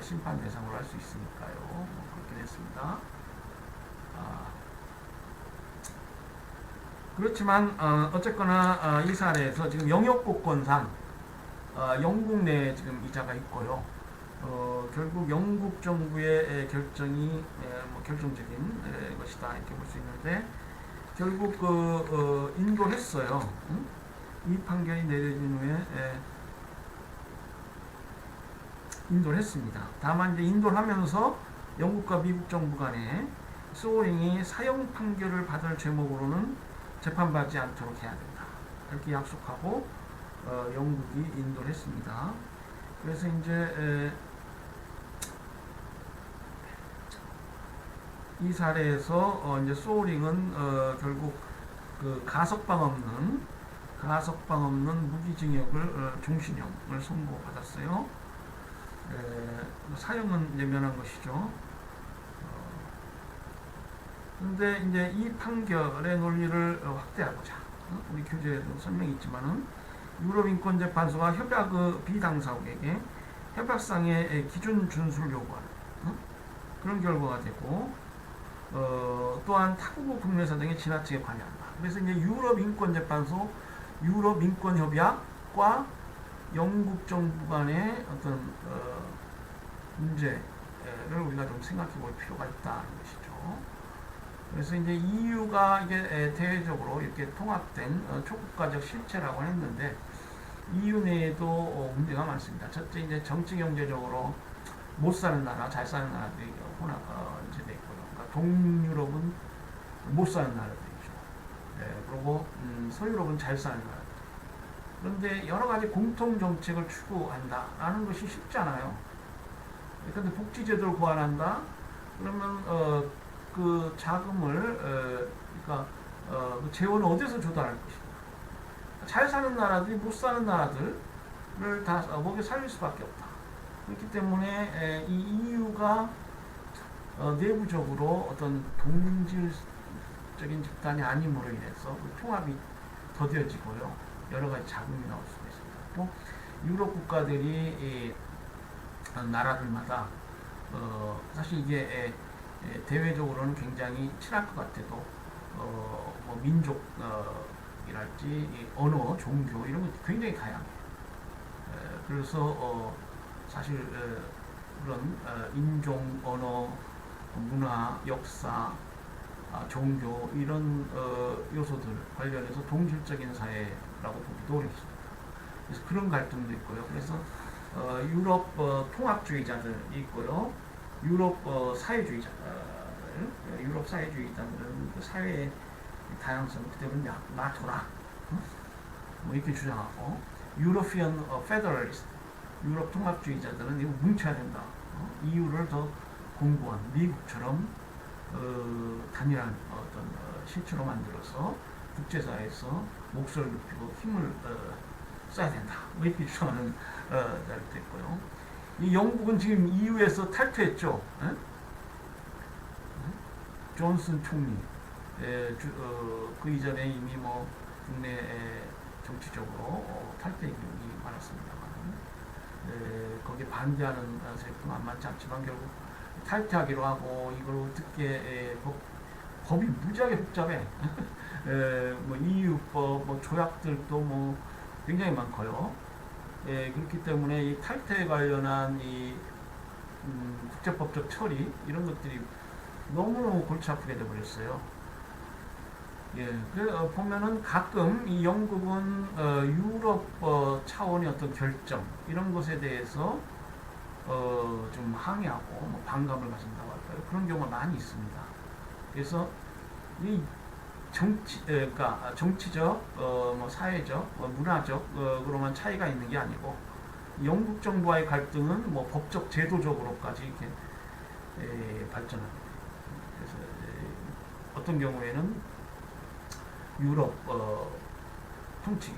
심판 대상으로 할 수 있으니까요. 그렇게 됐습니다. 그렇지만 어쨌거나 이 사례에서 지금 영역복권상 영국 내에 지금 이자가 있고요. 결국 영국 정부의 결정이 뭐 결정적인 것이다 이렇게 볼 수 있는데 결국 인도를 했어요. 이 판결이 내려진 후에 인도를 했습니다. 다만 이제 인도를 하면서 영국과 미국 정부 간에 소울링이 사형 판결을 받을 죄목으로는 재판받지 않도록 해야 된다. 이렇게 약속하고 영국이 인도를 했습니다. 그래서 이제 이 사례에서 이제 소울링은 결국 그 가석방 없는 무기징역을 종신형을 선고받았어요. 사형은 예면한 것이죠. 그런데 이제 이 판결의 논리를 확대하고자 우리 교재에도 설명이 있지만은 유럽인권재판소가 협약 비당사국에게 협약상의 기준 준수를 요구하는 그런 결과가 되고 또한 타국의 국내사 등의 지나치게 관여한다. 그래서 이제 유럽인권재판소 유럽인권협약과 영국 정부 간의 어떤 문제를 우리가 좀 생각해 볼 필요가 있다는 것이죠. 그래서 이제 EU가 이게 대외적으로 이렇게 통합된 초국가적 실체라고 했는데 EU 내에도 문제가 많습니다. 첫째 이제 정치 경제적으로 못 사는 나라, 잘 사는 나라들이 이제 돼 있고요. 그러니까 동유럽은 못 사는 나라들이죠. 그리고 서유럽은 잘 사는 나라. 그런데 여러 가지 공통 정책을 추구한다라는 것이 쉽잖아요. 그런데 복지제도를 고안한다. 그러면 그 자금을 그러니까 그 재원을 어디서 조달할 것인가? 잘 사는 나라들이 못 사는 나라들을 다 먹여 살릴 수밖에 없다. 그렇기 때문에 이 EU가 내부적으로 어떤 동질적인 집단이 아님으로 인해서 그 통합이 더뎌지고요. 여러 가지 자금이 나올 수가 있습니다. 또 유럽 국가들이 나라들마다 사실 이게 대외적으로는 굉장히 친할 것 같아도 뭐 민족이랄지 언어, 종교 이런 것 굉장히 다양해요. 그래서 사실 그런 인종, 언어, 문화, 역사, 종교 이런 요소들 관련해서 동질적인 사회라고 보기도 어렵습니다. 그래서 그런 갈등도 있고요. 그래서 유럽 통합주의자들이 있고요. 유럽 사회주의자들, 유럽 사회주의자들은 그 사회의 다양성 그대로 놔둬라, 뭐 이렇게 주장하고 유러피언 페더럴리스트, 유럽 통합주의자들은 이거 뭉쳐야 된다. EU를 더 공고한 미국처럼 단일한 어떤 실체로 만들어서 국제사회에서 목소리를 높이고 힘을 써야 된다. 뭐 이렇게 주장하는 자들도 있고요. 이 영국은 지금 EU에서 탈퇴했죠. 존슨 총리. 그 이전에 이미 뭐 국내 정치적으로 탈퇴 기록이 많았습니다만 거기에 반대하는 세력도 만만치 않지만 결국 탈퇴하기로 하고 이걸 어떻게 법이 무지하게 복잡해. 뭐 EU법, 뭐 조약들도 뭐 굉장히 많고요. 그렇기 때문에 이 탈퇴에 관련한 이 국제법적 처리 이런 것들이 너무너무 골치 아프게 돼버렸어요. 예, 보면은 가끔 이 영국은 유럽 차원의 어떤 결정 이런 것에 대해서 좀 항의하고 뭐 반감을 가진다고 할까요? 그런 경우가 많이 있습니다. 그래서 이 그러니까 정치적, 뭐 사회적, 문화적 그로만 차이가 있는 게 아니고 영국 정부와의 갈등은 뭐 법적, 제도적으로까지 이렇게 발전합니다. 그래서 어떤 경우에는 유럽 통치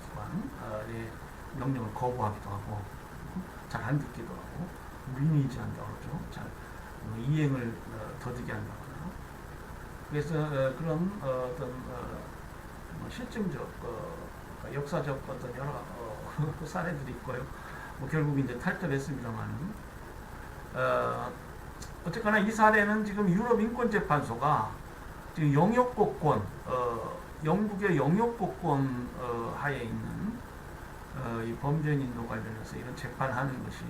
기관의 명령을 거부하기도 하고 잘 안 듣기도 하고 무리니지한다고 그러죠. 잘 이행을 더디게 한다거나. 그래서 그런 어떤 뭐 실증적 그러니까 역사적 어떤 여러 사례들이 있고요. 뭐 결국 이제 탈퇴했습니다만 어쨌거나 이 사례는 지금 유럽 인권재판소가 지금 영역국권 영국의 영역국권 하에 있는 이 범죄인 인도 관련해서 이런 재판하는 것이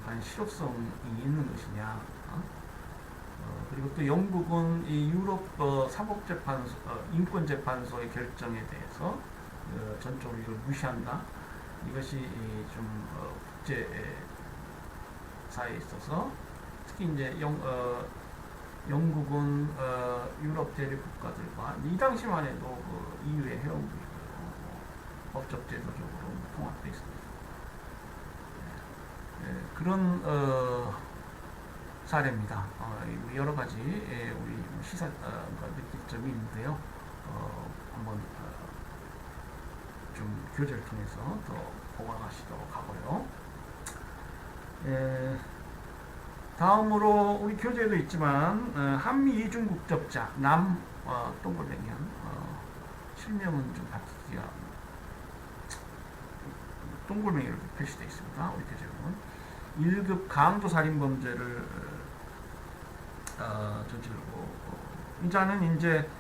과연 실효성이 있는 것이냐. 그리고 또 영국은 이 유럽 사법재판소, 인권재판소의 결정에 대해서 전적으로 이걸 무시한다. 이것이 좀 국제사회에 있어서 특히 이제 영국은 유럽 대륙 국가들과 이 당시만 해도 그 EU의 회원국이고요. 법적 제도적으로 통합되어 있습니다. 그런 사례입니다. 여러 가지 우리 시사 느낄 점이 있는데요. 한번 좀 교재를 통해서 더 보강하시도록 하고요. 다음으로 우리 교재에도 있지만 한미 이중 국적자 동글뱅이한 실명은 좀 바뀌기가 동글뱅이로 표시되어 있습니다. 우리 교재는 1급 강도 살인 범죄를 저지르고 이 자는 이제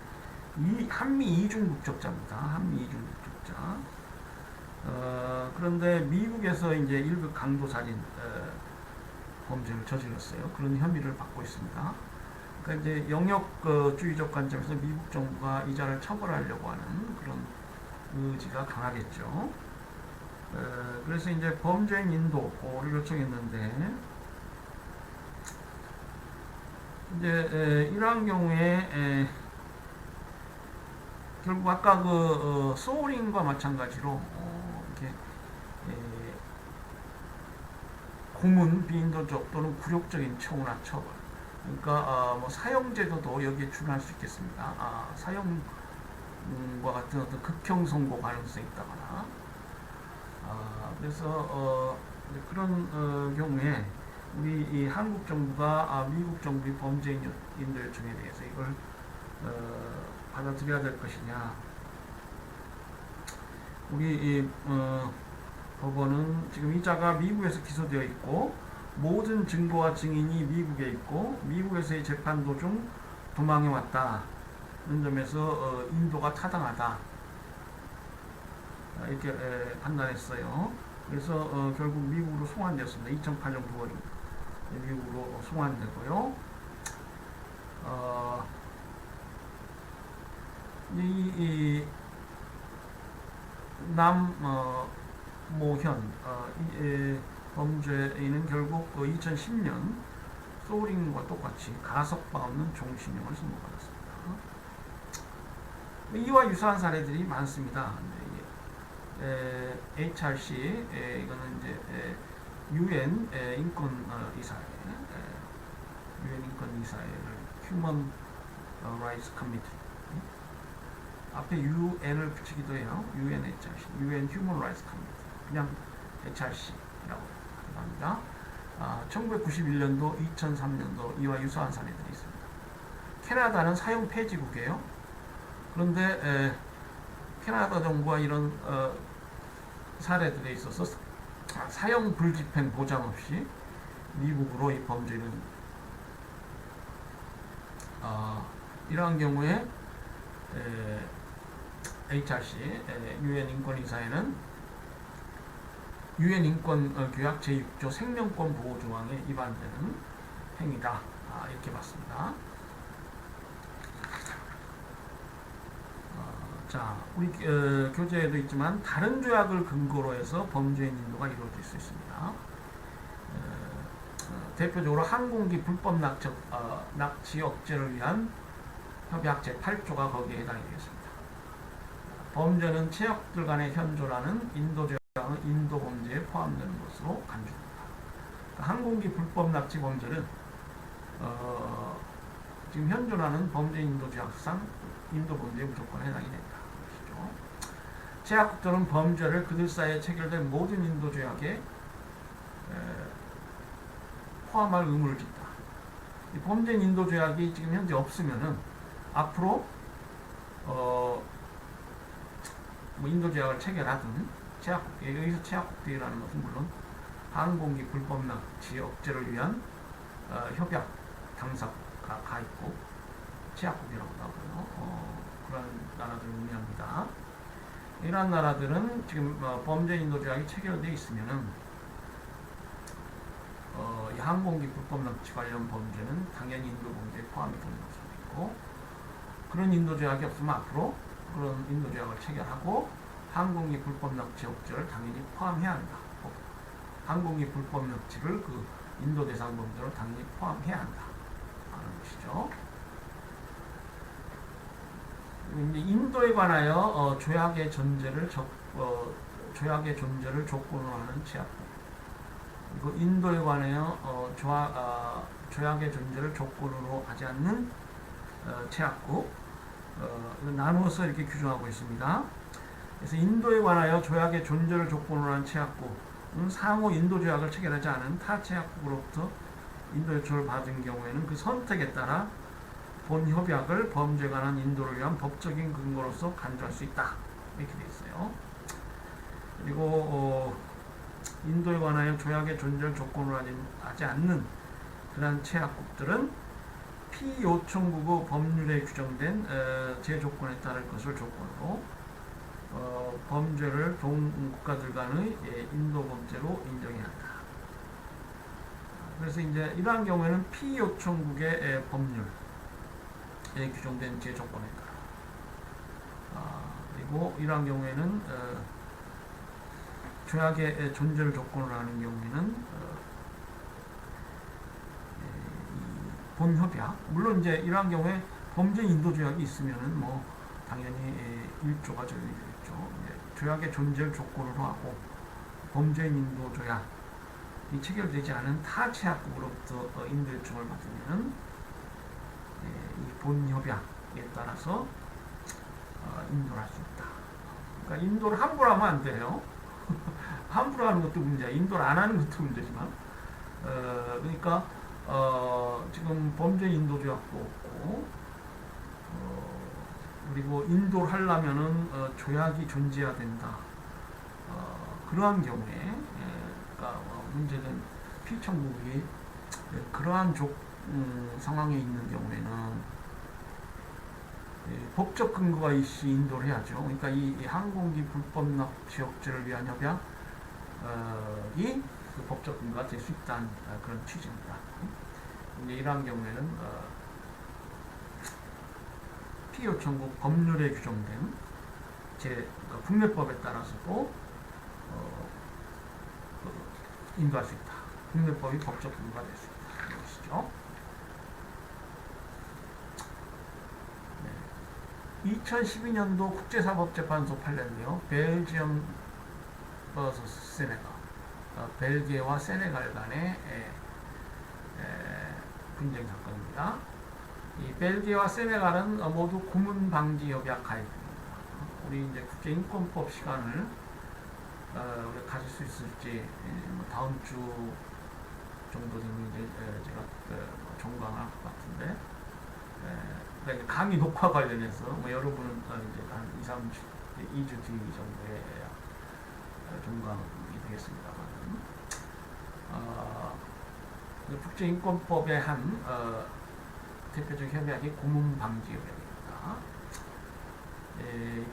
한미 이중 국적자입니다. 한미 이중 국적자. 그런데 미국에서 이제 1급 강도 살인 범죄를 저질렀어요. 그런 혐의를 받고 있습니다. 그러니까 이제 영역주의적 관점에서 미국 정부가 이 자를 처벌하려고 하는 그런 의지가 강하겠죠. 그래서 이제 범죄인 인도를 요청했는데 이제 이러한 경우에 결국 아까 그 소울인과 마찬가지로 이렇게 고문, 비인도적 또는 굴욕적인 처우나 처벌. 그러니까 뭐 사형제도도 여기에 준할 수 있겠습니다. 사형과 같은 어떤 극형 선고 가능성이 있다거나. 그래서 그런 경우에 우리 이 한국 정부가 미국 정부의 범죄인 인도 요청에 대해서 이걸 받아들여야 될 것이냐. 우리 이 법원은 지금 이 자가 미국에서 기소되어 있고 모든 증거와 증인이 미국에 있고 미국에서의 재판 도중 도망해 왔다는 점에서 인도가 타당하다 이렇게 판단했어요. 그래서 결국 미국으로 송환되었습니다. 2008년 9월 미국으로 송환되고요. 이 남모현 범죄인은 결국 2010년 소울인과 똑같이 가석방 없는 종신형을 선고받았습니다. 이와 유사한 사례들이 많습니다. HRC 이거는 이제 UN 인권 이사회, UN 인권 이사회를 Human Rights Committee 앞에 UN을 붙이기도 해요. UNHRC, UN Human Rights Committee, 그냥 HRC라고 합니다. 1991년도, 2003년도 이와 유사한 사례들이 있습니다. 캐나다는 사형 폐지국이에요. 그런데 캐나다 정부와 이런 사례들에 있어서 사형 불집행 보장 없이 미국으로 이 범죄는 이러한 경우에 HRC UN 인권이사회는 UN 인권 규약 제6조 생명권 보호 조항에 위반되는 행위다 이렇게 봤습니다. 자, 우리 교재에도 있지만 다른 조약을 근거로 해서 범죄인 인도가 이루어질 수 있습니다. 대표적으로 항공기 불법 납치 억제를 위한 협약 제8조가 거기에 해당이 되겠습니다. 범죄는 체역들 간의 현조라는 인도 조약은 인도 범죄에 포함되는 것으로 간주됩니다. 항공기 불법 납치 범죄는 지금 현존하는 범죄 인도 조약상 인도 범죄에 무조건 해당이 된다. 그렇죠? 제약국들은 범죄를 그들 사이에 체결된 모든 인도 조약에 포함할 의무를 짓다. 이 범죄 인도 조약이 지금 현재 없으면은 앞으로 뭐 인도 조약을 체결하든 여기서 제약국들이라는 것은 물론 항공기 불법 납치 억제를 위한 협약 당사가 가입국 제약국이라고 하고요. 그런 나라들을 의미합니다. 이러한 나라들은 지금 범죄 인도 조약이 체결되어 있으면은 이 항공기 불법 납치 관련 범죄는 당연히 인도 범죄에 포함이 되는 것으로 있고, 그런 인도 조약이 없으면 앞으로 그런 인도 조약을 체결하고 항공기 불법 납치 억제를 당연히 포함해야 한다. 항공기 불법 납치를 그 인도 대상 범죄로 당연히 포함해야 한다 하는 것이죠. 이제 인도에 관하여 조약의 존재를 조건으로 하는 제약국. 그리고 인도에 관하여 조약의 존재를 조건으로 하지 않는 제약국. 나누어서 이렇게 규정하고 있습니다. 그래서 인도에 관하여 조약의 존재를 조건으로 한 제약국은 상호 인도 조약을 체결하지 않은 타 제약국으로부터 인도 요청을 받은 경우에는 그 선택에 따라 본 협약을 범죄에 관한 인도를 위한 법적인 근거로서 간주할 수 있다. 이렇게 되어 있어요. 그리고 인도에 관하여 조약의 존재를 조건으로 하지 않는 그러한 제약국들은 피요청국의 법률에 규정된 제조건에 따를 것을 조건으로 범죄를 동국가들 간의 인도 범죄로 인정해야 한다. 그래서 이제 이러한 경우에는 피요청국의 법률에 규정된 제조건에 따라 그리고 이러한 경우에는 조약의 존재를 조건으로 하는 경우에는 본 협약, 물론 이제 이러한 경우에 범죄 인도 조약이 있으면은 뭐 당연히 1조가 적용이 되겠죠. 조약의 존재를 조건으로 하고 범죄 인도 조약이 체결되지 않은 타 제약국으로부터 인도 요청을 받으면은 이 본 협약에 따라서 인도를 할 수 있다. 그러니까 인도를 함부로 하면 안 돼요. 함부로 하는 것도 문제야. 인도를 안 하는 것도 문제지만, 그러니까 지금 범죄 인도 조약도 없고, 그리고 인도를 하려면은 조약이 존재해야 된다. 그러한 경우에, 그러니까 문제된 피청국이 그러한 상황에 있는 경우에는 법적 근거가 있이 인도를 해야죠. 그러니까 이 항공기 불법 납치 억제를 위한 협약이 그 법적 근거가 될 수 있다는 그런 취지입니다. 근데 이러한 경우에는 피요청국 법률에 규정된 그러니까 국내법에 따라서도 인도할 수 있다. 국내법이 법적 근거가 될 수 있다. 이것이죠. 2012년도 국제사법재판소 판례인데요. 벨지엄 vs 세네갈, 벨기에와 세네갈 간의 분쟁 사건입니다. 이 벨기에와 세네갈은 모두 고문 방지 협약 가입입니다. 우리 이제 국제인권법 시간을 우리가 가질 수 있을지 다음 주 정도 되면 이제 제가 종강할 것 같은데. 그러니까 강의 녹화 관련해서 여러분은 이제 한 2주 뒤 정도에 종강이 되겠습니다만 국제인권법의 한 대표적 협약이 고문 방지 협약입니다.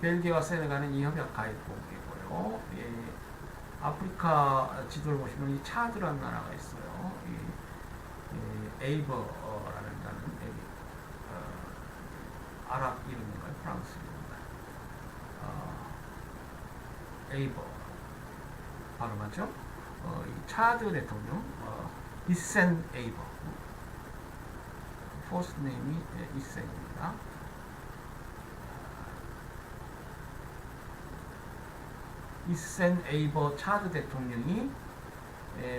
벨기에와 세네갈은 이 협약 가입국이고요. 아프리카 지도를 보시면 이 차드라는 나라가 있어요. 에이버라는 나라는 아랍 이름인가요? 프랑스 이름인가요? 에이버 발음하죠. 이 차드 대통령 이센 에이버, 퍼스트 네임이 이센입니다. 이센 에이버 차드 대통령이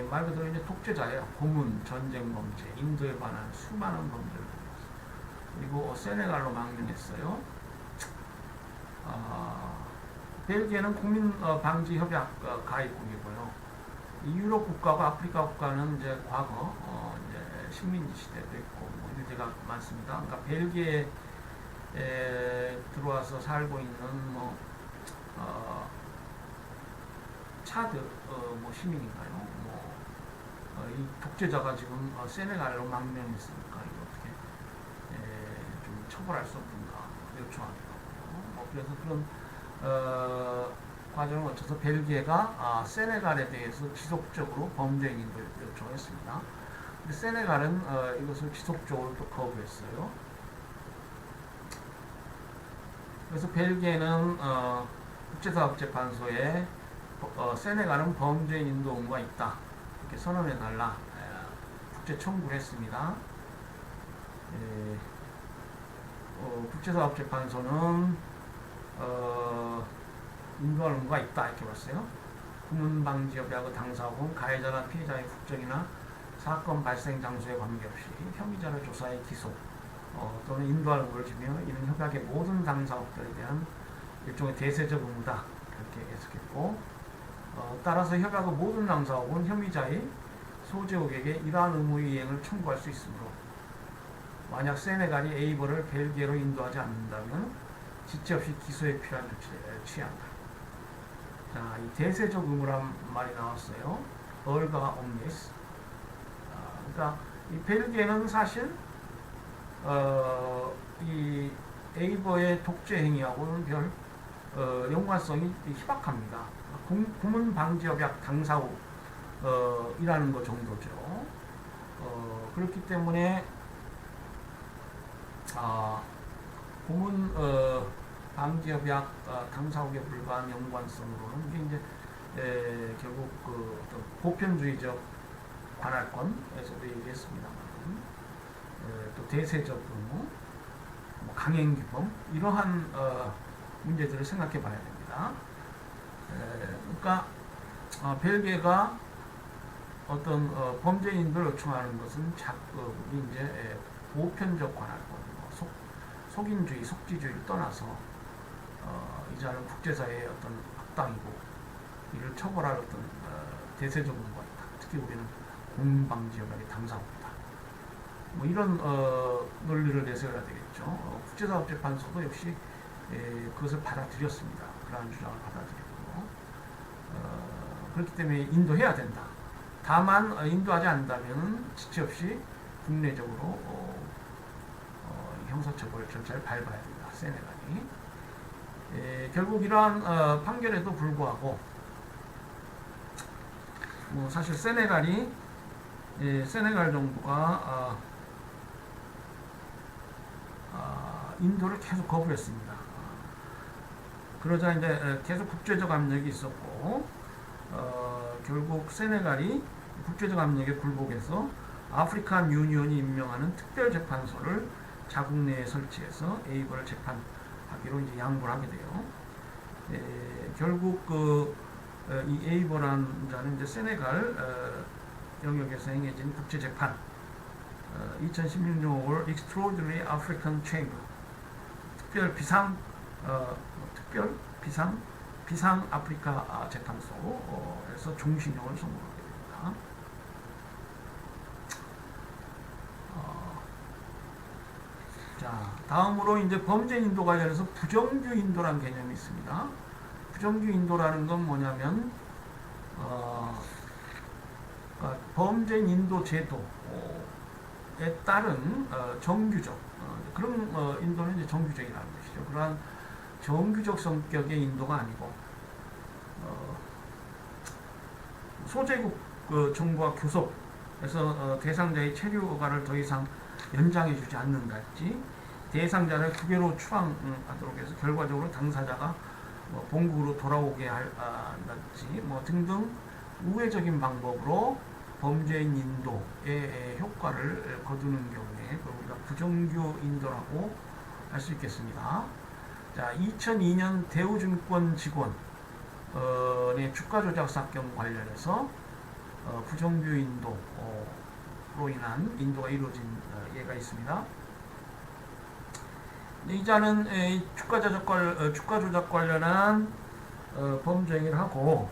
말 그대로 이제 독재자예요. 고문, 전쟁 범죄, 인도에 관한 수많은 범죄를 벌였어요. 그리고 세네갈로 망명했어요. 벨기에는 국민 방지 협약 가입국이고요. 이 유럽 국가와 아프리카 국가는 이제 과거 이제 식민지 시대도 있고 뭐 유대가 많습니다. 그러니까 벨기에에 들어와서 살고 있는 뭐 차드 뭐 시민인가요? 뭐 이 독재자가 지금 세네갈로 망명했으니까 이거 어떻게 좀 처벌할 수 없는가 요청하기도 하고요. 뭐 그래서 그런 과정을 거쳐서 벨기에가 세네갈에 대해서 지속적으로 범죄인 인도를 요청했습니다. 근데 세네갈은 이것을 지속적으로 또 거부했어요. 그래서 벨기에는 국제사법재판소에 세네갈은 범죄인 인도 의무가 있다 이렇게 선언해달라 국제 청구를 했습니다. 국제사법재판소는 인도할 의무가 있다 이렇게 봤어요. 구문방지협약의 당사국은 가해자나 피해자의 국적이나 사건 발생 장소에 관계없이 혐의자를 조사해 기소 또는 인도할 의무를 지며 이는 협약의 모든 당사국들에 대한 일종의 대세적 의무다 이렇게 해석했고 따라서 협약의 모든 당사국은 혐의자의 소재국에게 이러한 의무의 이행을 청구할 수 있으므로 만약 세네갈이 에이버를 벨기에로 인도하지 않는다면 지체 없이 기소에 필요한 조치를 취한다. 자, 이 대세적 의무란 말이 나왔어요. 얼가 옴니스. 그러니까 이 벨기에는 사실 이 에이버의 독재 행위하고는 별 연관성이 희박합니다. 구문방지협약 당사국 이라는 것 정도죠. 그렇기 때문에 구문 방지협약 당사국에 불과한 연관성으로는 이게 이제 결국 그 어떤 보편주의적 관할권에서도 얘기했습니다만 또 대세적 의무, 뭐 강행규범 이러한 문제들을 생각해 봐야 됩니다. 그러니까 벨기에가 어떤 범죄인들을 요청하는 것은 자꾸 이제 보편적 관할권, 속인주의, 속지주의를 떠나서 이 자는 국제사회의 어떤 악당이고 이를 처벌할 어떤 대세적 의무가 있다. 특히 우리는 공방지협약의 당사국이다. 뭐 이런 논리를 내세워야 되겠죠. 국제사법재판소도 역시 그것을 받아들였습니다. 그러한 주장을 받아들였고 그렇기 때문에 인도해야 된다. 다만 인도하지 않는다면 지체 없이 국내적으로 형사처벌 절차를 밟아야 된다. 세네갈이. 결국 이러한 판결에도 불구하고 뭐 사실 세네갈 정부가 인도를 계속 거부했습니다. 그러자 이제 계속 국제적 압력이 있었고 결국 세네갈이 국제적 압력에 굴복해서 아프리칸 유니온이 임명하는 특별재판소를 자국 내에 설치해서 에이버를 재판하기로 이제 양보를 하게 돼요. 결국 이 에이버라는 자는 이제 세네갈 영역에서 행해진 국제재판 2016년 5월 Extraordinary African Chamber 비상 아프리카 재판소에서 종신형을 선고하게 됩니다. 자, 다음으로 이제 범죄 인도 관련해서 부정규 인도라는 개념이 있습니다. 부정규 인도라는 건 뭐냐면 그러니까 범죄 인도 제도에 따른 정규적 그런 인도는 이제 정규적이라는 것이죠. 그러한 정규적 성격의 인도가 아니고 소재국 정부와 교섭에서 대상자의 체류 허가를 더 이상 연장해주지 않는달지 대상자를 국외로 추방하도록 해서 결과적으로 당사자가 뭐 본국으로 돌아오게 할지 뭐 등등 우회적인 방법으로 범죄인 인도에 효과를 거두는 경우에 그걸 우리가 부정규 인도라고 할 수 있겠습니다. 자, 2002년 대우증권 직원의 주가 조작 사건 관련해서 부정규 인도로 인한 인도가 이루어진 예가 있습니다. 이자는 주가 조작 관련한 범죄 행위를 하고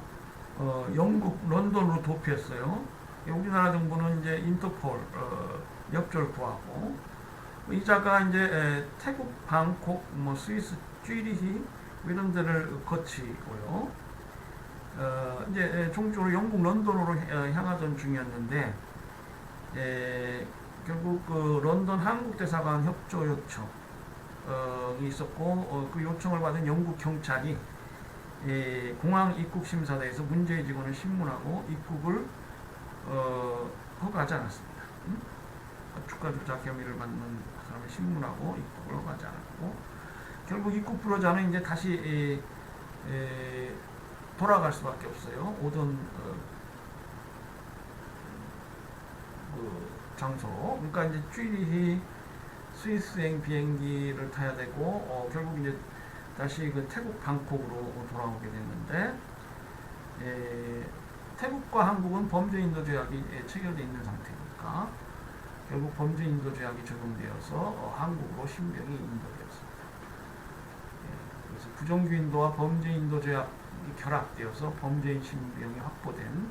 영국 런던으로 도피했어요. 우리나라 정부는 이제 인터폴 협조를 구하고 이자가 이제 태국 방콕, 뭐 스위스 쥐리히 이런 데를 거치고요. 이제 종주로 영국 런던으로 향하던 중이었는데 결국 그 런던 한국 대사관 협조 요청이 있었고 그 요청을 받은 영국 경찰이 공항 입국 심사대에서 문제의 직원을 신문하고 입국을 허가하지 않았습니다. 주가 조작 혐의를 받는 사람을 신문하고 입국을 허가하지 않았고 결국 입국 불허자는 이제 다시 돌아갈 수밖에 없어요. 오던 그 장소로. 그러니까 이제 쥐리히 스위스행 비행기를 타야 되고 결국 이제 다시 그 태국 방콕으로 돌아오게 됐는데 태국과 한국은 범죄인도 조약이 체결되어 있는 상태니까 결국 범죄인도 조약이 적용되어서 한국으로 신병이 인도되었습니다. 그래서 부정규 인도와 범죄인도 조약이 결합되어서 범죄인 신병이 확보된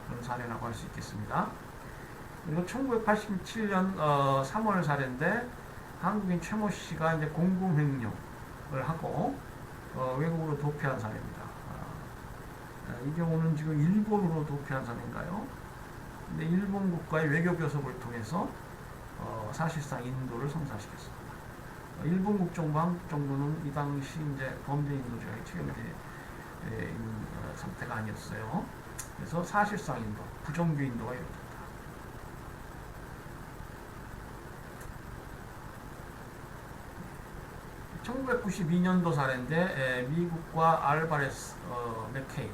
그런 사례라고 할 수 있겠습니다. 그리고 1987년 3월 사례인데 한국인 최모 씨가 이제 공금횡령을 하고 외국으로 도피한 사례입니다. 이 경우는 지금 일본으로 도피한 사례인가요? 근데 일본 국가의 외교 교섭을 통해서 사실상 인도를 성사시켰습니다. 일본 국정부와 한국 정부는 이 당시 이제 범죄 인도 조약이 체결되어 있는 상태가 아니었어요. 그래서 사실상 인도, 부정규 인도가 이루어졌다. 1992년도 사례인데 미국과 알바레스 맥케인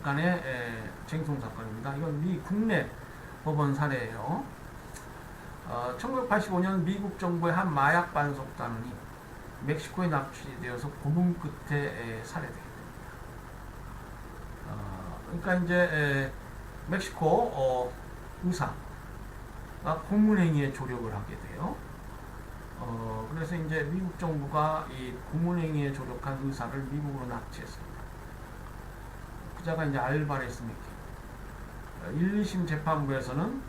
간의 쟁송 사건입니다. 이건 미 국내 법원 사례예요. 1985년 미국 정부의 한 마약 반속단이 멕시코에 납치되어서 고문 끝에 살해되게 됩니다. 그러니까 이제 멕시코 의사가 고문행위에 조력을 하게 돼요. 그래서 이제 미국 정부가 이 고문행위에 조력한 의사를 미국으로 납치했습니다. 그자가 이제 알바레스 맥케인. 1, 2심 재판부에서는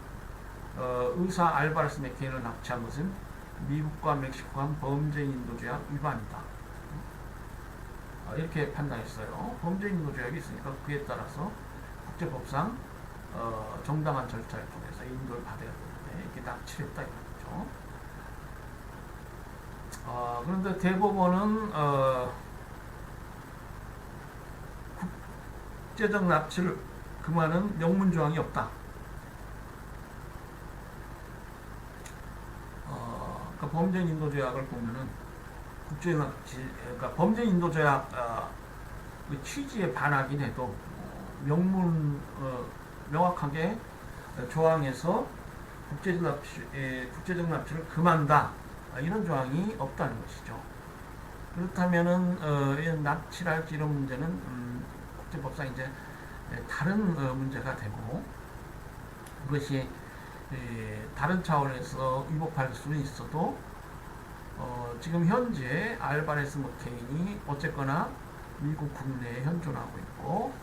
의사 알바레스 맥케인을 납치한 것은 미국과 멕시코 간 범죄인 인도조약 위반이다. 이렇게 판단했어요. 범죄인 인도조약이 있으니까 그에 따라서 국제법상 정당한 절차를 통해서 인도를 받아야 되는데 이렇게 납치를 했다 이거죠. 그런데 대법원은 국제적 납치를 금하는 명문 조항이 없다. 그러니까 범죄인 인도 조약을 보면은 국제적 납치, 그러니까 범죄인 인도 조약 그 취지에 반하긴 해도 명확하게 조항에서 국제적 납치를 금한다. 이런 조항이 없다는 것이죠. 그렇다면은 납치를 할지 이런 문제는 국제법상 이제 다른 문제가 되고 그것이 다른 차원에서 위법할 수는 있어도 지금 현재 알바레스 맥케인이 어쨌거나 미국 국내에 현존하고 있고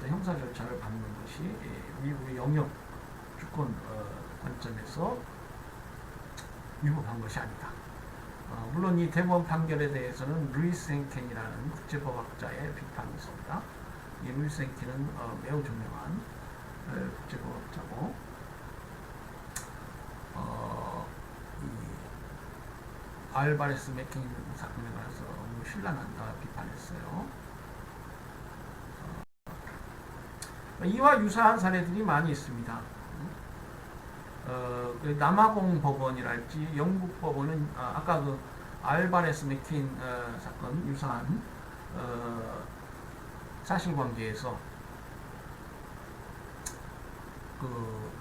형사 절차를 받는 것이 미국의 영역 주권 관점에서 위법한 것이 아니다. 물론 이 대법원 판결에 대해서는 루이스 행켄이라는 국제법학자의 비판이 있습니다. 이 루이스 행켄은 매우 유명한 국제법학자고 이 알바레스 맥케인 사건에 관해서 너무 신랄한다 비판했어요. 이와 유사한 사례들이 많이 있습니다. 그 남아공 법원이랄지 영국 법원은 아까 그 알바레스 맥케인 사건 유사한 사실관계에서 그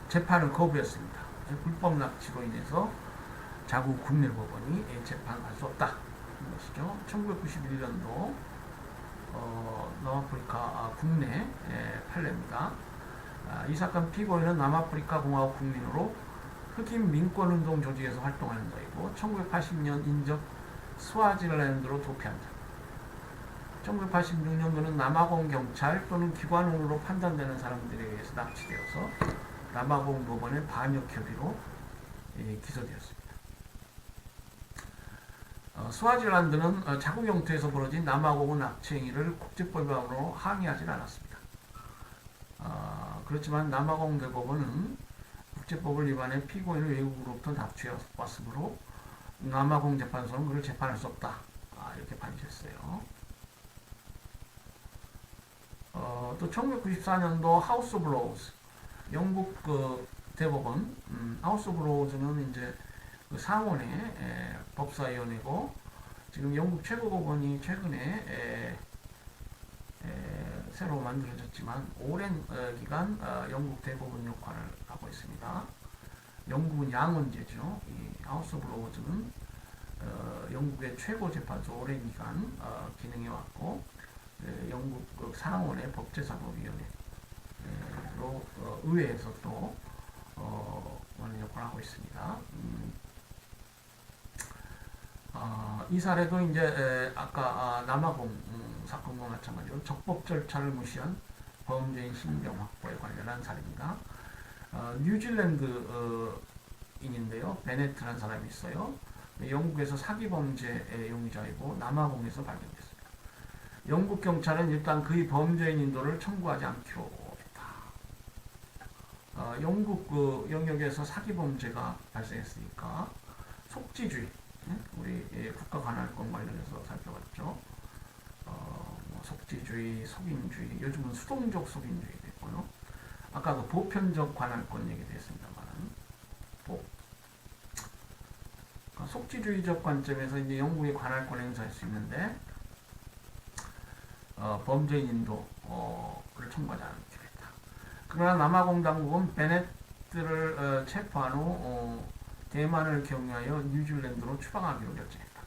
재판을 거부했습니다. 불법 납치로 인해서 자국 국내법원이 재판할 수 없다. 것이죠. 1991년도 남아프리카 국내 판례입니다. 이 사건 피고인은 남아프리카 공화국 국민으로 흑인 민권운동 조직에서 활동하는 자이고 1980년 인접 스와질랜드로 도피한다. 1986년도는 남아공 경찰 또는 기관원으로 판단되는 사람들에 의해서 납치되어서 남아공 법원의 반역 협의로 기소되었습니다. 스와질랜드는 자국 영토에서 벌어진 남아공의 납치 행위를 국제법원으로 항의하지 않았습니다. 그렇지만 남아공 대법원은 국제법을 위반해 피고인을 외국으로부터 납치해 왔으므로 남아공 재판소는 그를 재판할 수 없다. 이렇게 판시했어요. 또 1994년도 하우스 오브 로우즈 영국 그 대법원 하우스 오브 로우즈는 이제 그 상원의 법사위원회고 지금 영국 최고법원이 최근에 새로 만들어졌지만 오랜 기간 영국 대법원 역할을 하고 있습니다. 영국은 양원제죠. 이 하우스 오브 로우즈는 영국의 최고 재판소 오랜 기간 기능해왔고 영국 그 상원의 법제사법위원회로 의회에서 또 많은 역할을 하고 있습니다. 이 사례도 이제 아까 남아공 사건과 마찬가지로 적법 절차를 무시한 범죄인 신병 확보에 관련한 사례입니다. 뉴질랜드인인데요. 베네트라는 사람이 있어요. 영국에서 사기 범죄의 용의자이고 남아공에서 발견됐습니다. 영국 경찰은 일단 그의 범죄인 인도를 청구하지 않기로 했다. 영국 그 영역에서 사기 범죄가 발생했으니까 속지주의, 우리 국가 관할권 관련해서 살펴봤죠. 속지주의, 속인주의, 요즘은 수동적 속인주의 됐고요. 아까 그 보편적 관할권 얘기도 했습니다만, 속지주의적 관점에서 이제 영국의 관할권 행사할 수 있는데, 범죄인 인도를 청구하지 않기로 했다. 그러나 남아공 당국은 베네트를 체포한 후 대만을 경유하여 뉴질랜드로 추방하기로 결정했다.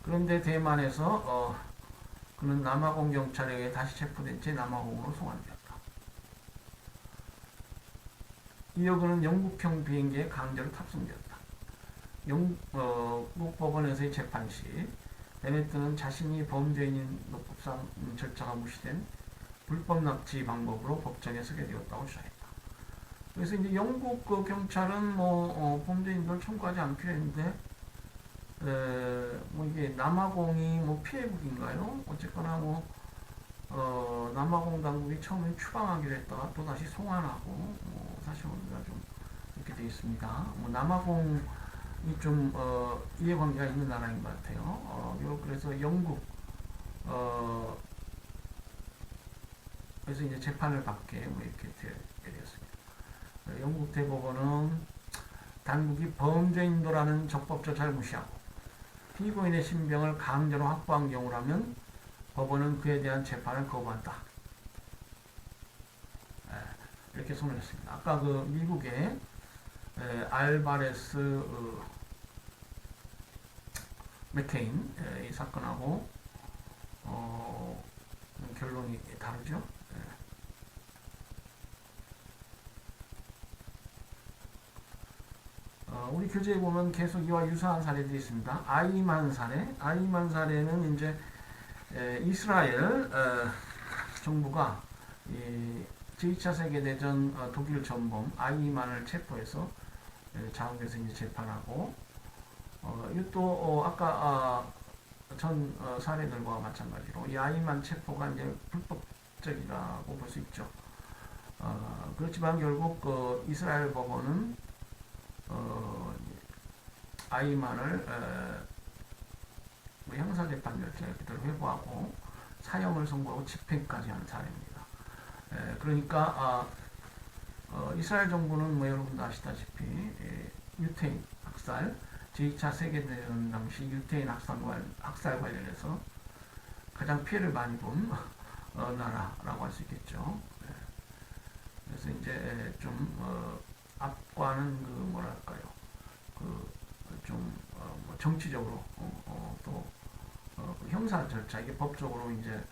그런데 대만에서 그는 남아공 경찰에 의해 다시 체포된 채 남아공으로 송환되었다. 이어 그는 영국형 비행기에 강제로 탑승되었다. 영국 법원에서의 재판 시 베네트는 자신이 범죄인인 노법상 절차가 무시된 불법 납치 방법으로 법정에 서게 되었다고 주장했다. 그래서 이제 영국 그 경찰은 범죄인들을 청구하지 않기로 했는데 이게 남아공이 피해국인가요? 어쨌거나 남아공 당국이 처음에 추방하기로 했다가 또 다시 송환하고 사실 우리가 좀 이렇게 되어 있습니다. 남아공이 좀 이해관계가 있는 나라인 것 같아요. 그래서 영국 그래서 이제 재판을 받게 이렇게 되었습니다. 영국 대법원은 당국이 범죄인도라는 적법 절차를 무시하고 피고인의 신병을 강제로 확보한 경우라면 법원은 그에 대한 재판을 거부한다. 이렇게 선언했습니다. 아까 그 미국의 알바레스 맥케인 이 사건하고 결론이 다르죠. 우리 교재에 보면 계속 이와 유사한 사례들이 있습니다. 아이만 사례. 아이만 사례는 이제 이스라엘 정부가 제2차 세계대전 독일 전범 아이만을 체포해서 자국에서 이제 재판하고 이것도 아까 전 사례들과 마찬가지로 이 아이만 체포가 이제 불법적이라고 볼 수 있죠. 그렇지만 결국 그 이스라엘 법원은 아이만을 형사재판 절차에 그대로 회부하고 사형을 선고하고 집행까지 한 사례입니다. 그러니까 이스라엘 정부는 여러분도 아시다시피 유태인 학살, 제2차 세계대전 당시 유태인 학살 관련해서 가장 피해를 많이 본 나라라고 할 수 있겠죠. 네. 그래서 이제 좀 앞과는 그 뭐랄까요, 뭐 정치적으로 또 그 형사 절차 이게 법적으로 이제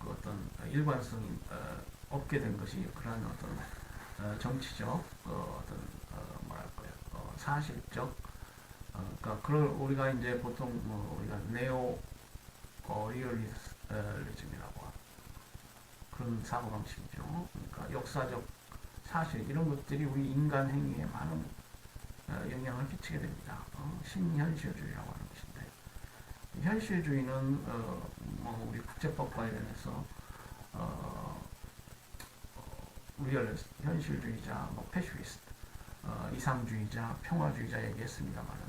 그 어떤 일관성이 없게 된 것이 그러한 어떤 정치적 어떤 뭐랄까요, 사실적 그러니까 그걸 우리가 이제 보통 뭐 우리가 네오 리얼리즘이라고 하는 그런 사고 방식이죠. 그러니까 역사적 사실 이런 것들이 우리 인간 행위에 많은 영향을 끼치게 됩니다. 신현실주의라고 하는 것인데 현실주의는 뭐 우리 국제법 관련해서 리얼리스트, 현실주의자, 뭐 패시피스트, 이상주의자, 평화주의자 얘기했습니다만은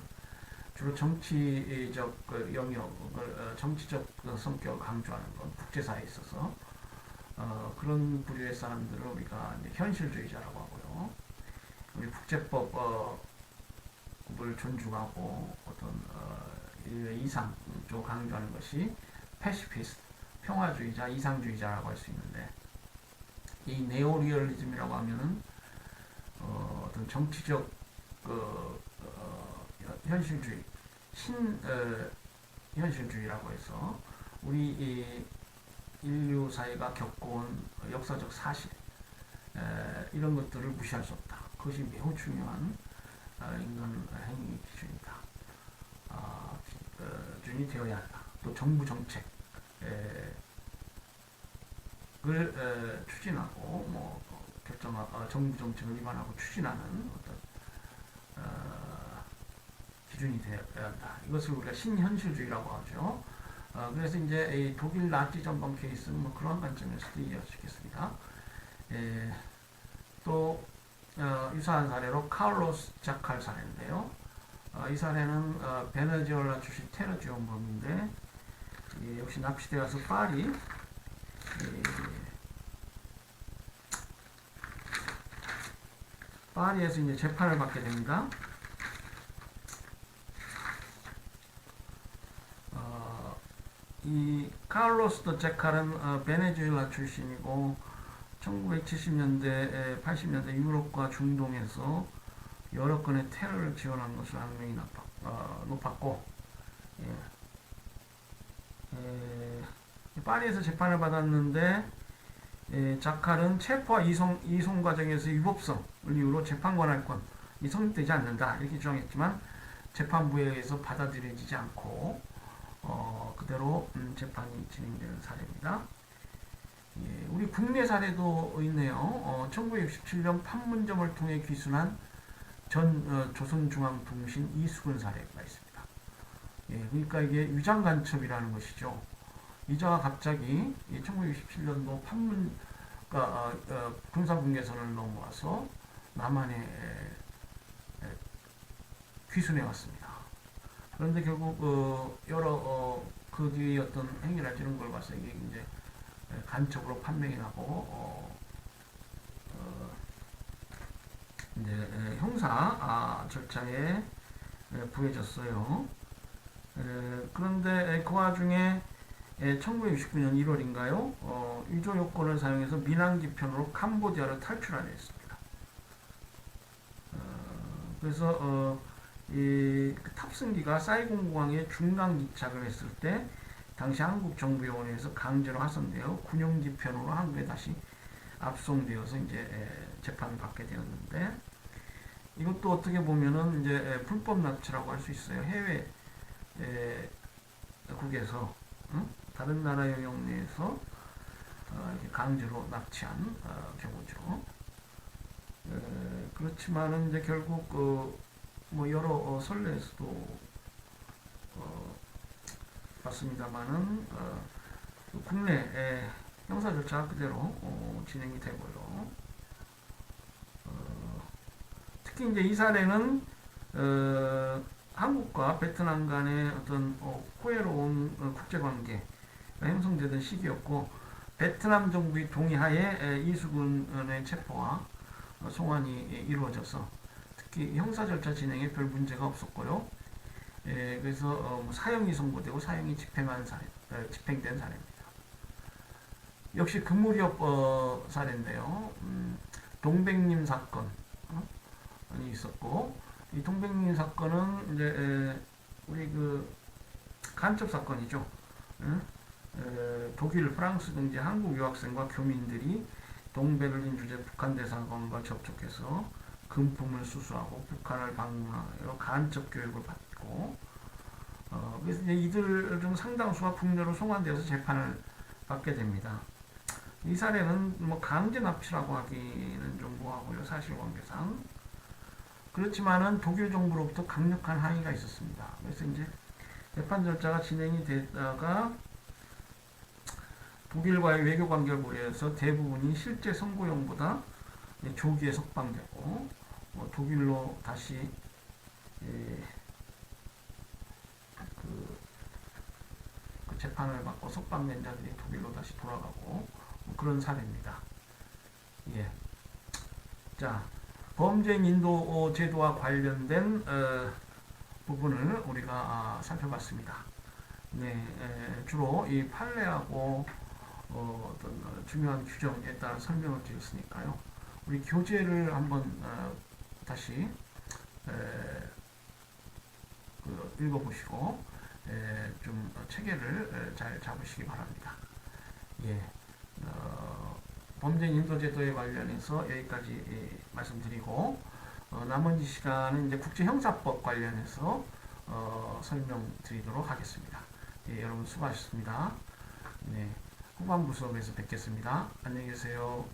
주로 정치적 영역을 정치적 성격을 강조하는 건 국제사회에 있어서 그런 부류의 사람들을 우리가 이제 현실주의자라고 하고요. 우리 국제법을 존중하고 어떤 이상 쪽 강조하는 것이 패시피스트, 평화주의자, 이상주의자라고 할 수 있는데 이 네오리얼리즘이라고 하면은 어떤 정치적 현실주의, 현실주의라고 해서 우리 인류 사회가 겪어온 역사적 사실 이런 것들을 무시할 수 없다. 그것이 매우 중요한 인간 행위 기준이다. 기준이 되어야 한다. 또 정부 정책을 추진하고 뭐 정부 정책을 위반하고 추진하는 어떤 기준이 되어야 한다. 이것을 우리가 신현실주의라고 하죠. 그래서 이제 이 독일 나치 전범 케이스는 뭐 그런 관점에서도 이해할 수 있겠습니다. 또 유사한 사례로 카를로스 자칼 사례인데요. 이 사례는 베네수엘라 출신 테러 지원범인데 역시 납치되어서 파리에서 이제 재판을 받게 됩니다. 이 카를로스 더 제칼은 베네수엘라 출신이고 1970년대, 80년대 유럽과 중동에서 여러 건의 테러를 지원한 것으로 악명이 높았고 파리에서 재판을 받았는데 자칼은 체포와 이송 과정에서 위법성을 이유로 재판 권한권이 성립되지 않는다 이렇게 주장했지만 재판부에 의해서 받아들여지지 않고 그대로 재판이 진행되는 사례입니다. 우리 국내 사례도 있네요. 1967년 판문점을 통해 귀순한 전 조선중앙통신 이수근 사례가 있습니다. 그러니까 이게 위장간첩이라는 것이죠. 이자가 갑자기 1967년도 군사분계선을 넘어와서 남한에 귀순해 왔습니다. 그런데 결국 여러 그 뒤에 어떤 행위랄지 이런 걸 봐서 이게 이제 간첩으로 판명이 나고 이제 형사 절차에 부해졌어요. 그런데 그 와중에 1969년 1월인가요? 위조 요건을 사용해서 민항기편으로 캄보디아를 탈출하려 했습니다. 그래서 이 탑승기가 사이공 공항에 중간 기착을 했을 때 당시 한국 정부 요원에서 강제로 하선되어 군용기편으로 한국에 다시 압송되어서 이제 재판을 받게 되었는데 이것도 어떻게 보면은 이제 불법 납치라고 할 수 있어요. 해외 국에서 다른 나라 영역 내에서 강제로 납치한 경우죠. 그렇지만은 이제 결국 뭐 여러 선례에서도 봤습니다만은 국내 형사 절차가 그대로 진행이 되고요. 특히 이제 이 사례는 한국과 베트남 간의 어떤 호혜로운 국제관계가 형성되던 시기였고 베트남 정부의 동의하에 이수근의 체포와 송환이 이루어져서 특히 형사 절차 진행에 별 문제가 없었고요. 그래서 뭐 사형이 선고되고 사형이 집행된 사례입니다. 역시 그 무렵 사례인데요. 동백님 사건 이 있었고, 이 동백님 사건은 이제 우리 그 간첩 사건이죠. 독일, 프랑스 등지 한국 유학생과 교민들이 동베를린 주재 북한 대사관과 접촉해서 금품을 수수하고 북한을 방문하여 간첩 교육을 받고, 그래서 이제 이들 중 상당수가 국내로 송환되어서 재판을 받게 됩니다. 이 사례는 뭐 강제 납치라고 하기는 좀 뭐하고요, 사실관계상. 그렇지만은 독일 정부로부터 강력한 항의가 있었습니다. 그래서 이제 재판 절차가 진행이 되다가 독일과의 외교 관계를 고려해서 대부분이 실제 선고형보다 조기에 석방되고, 독일로 다시 그 재판을 받고 석방된 자들이 독일로 다시 돌아가고, 그런 사례입니다. 예. 자, 범죄인 인도 제도와 관련된 부분을 우리가 살펴봤습니다. 네, 주로 이 판례하고 어떤 중요한 규정에 따라 설명을 드렸으니까요. 우리 교재를 한번 다시 읽어보시고 좀 체계를 잘 잡으시기 바랍니다. 예, 범죄인 인도제도에 관련해서 여기까지 말씀드리고, 나머지 시간은 이제 국제형사법 관련해서 설명드리도록 하겠습니다. 예, 여러분 수고하셨습니다. 네, 후반부 수업에서 뵙겠습니다. 안녕히 계세요.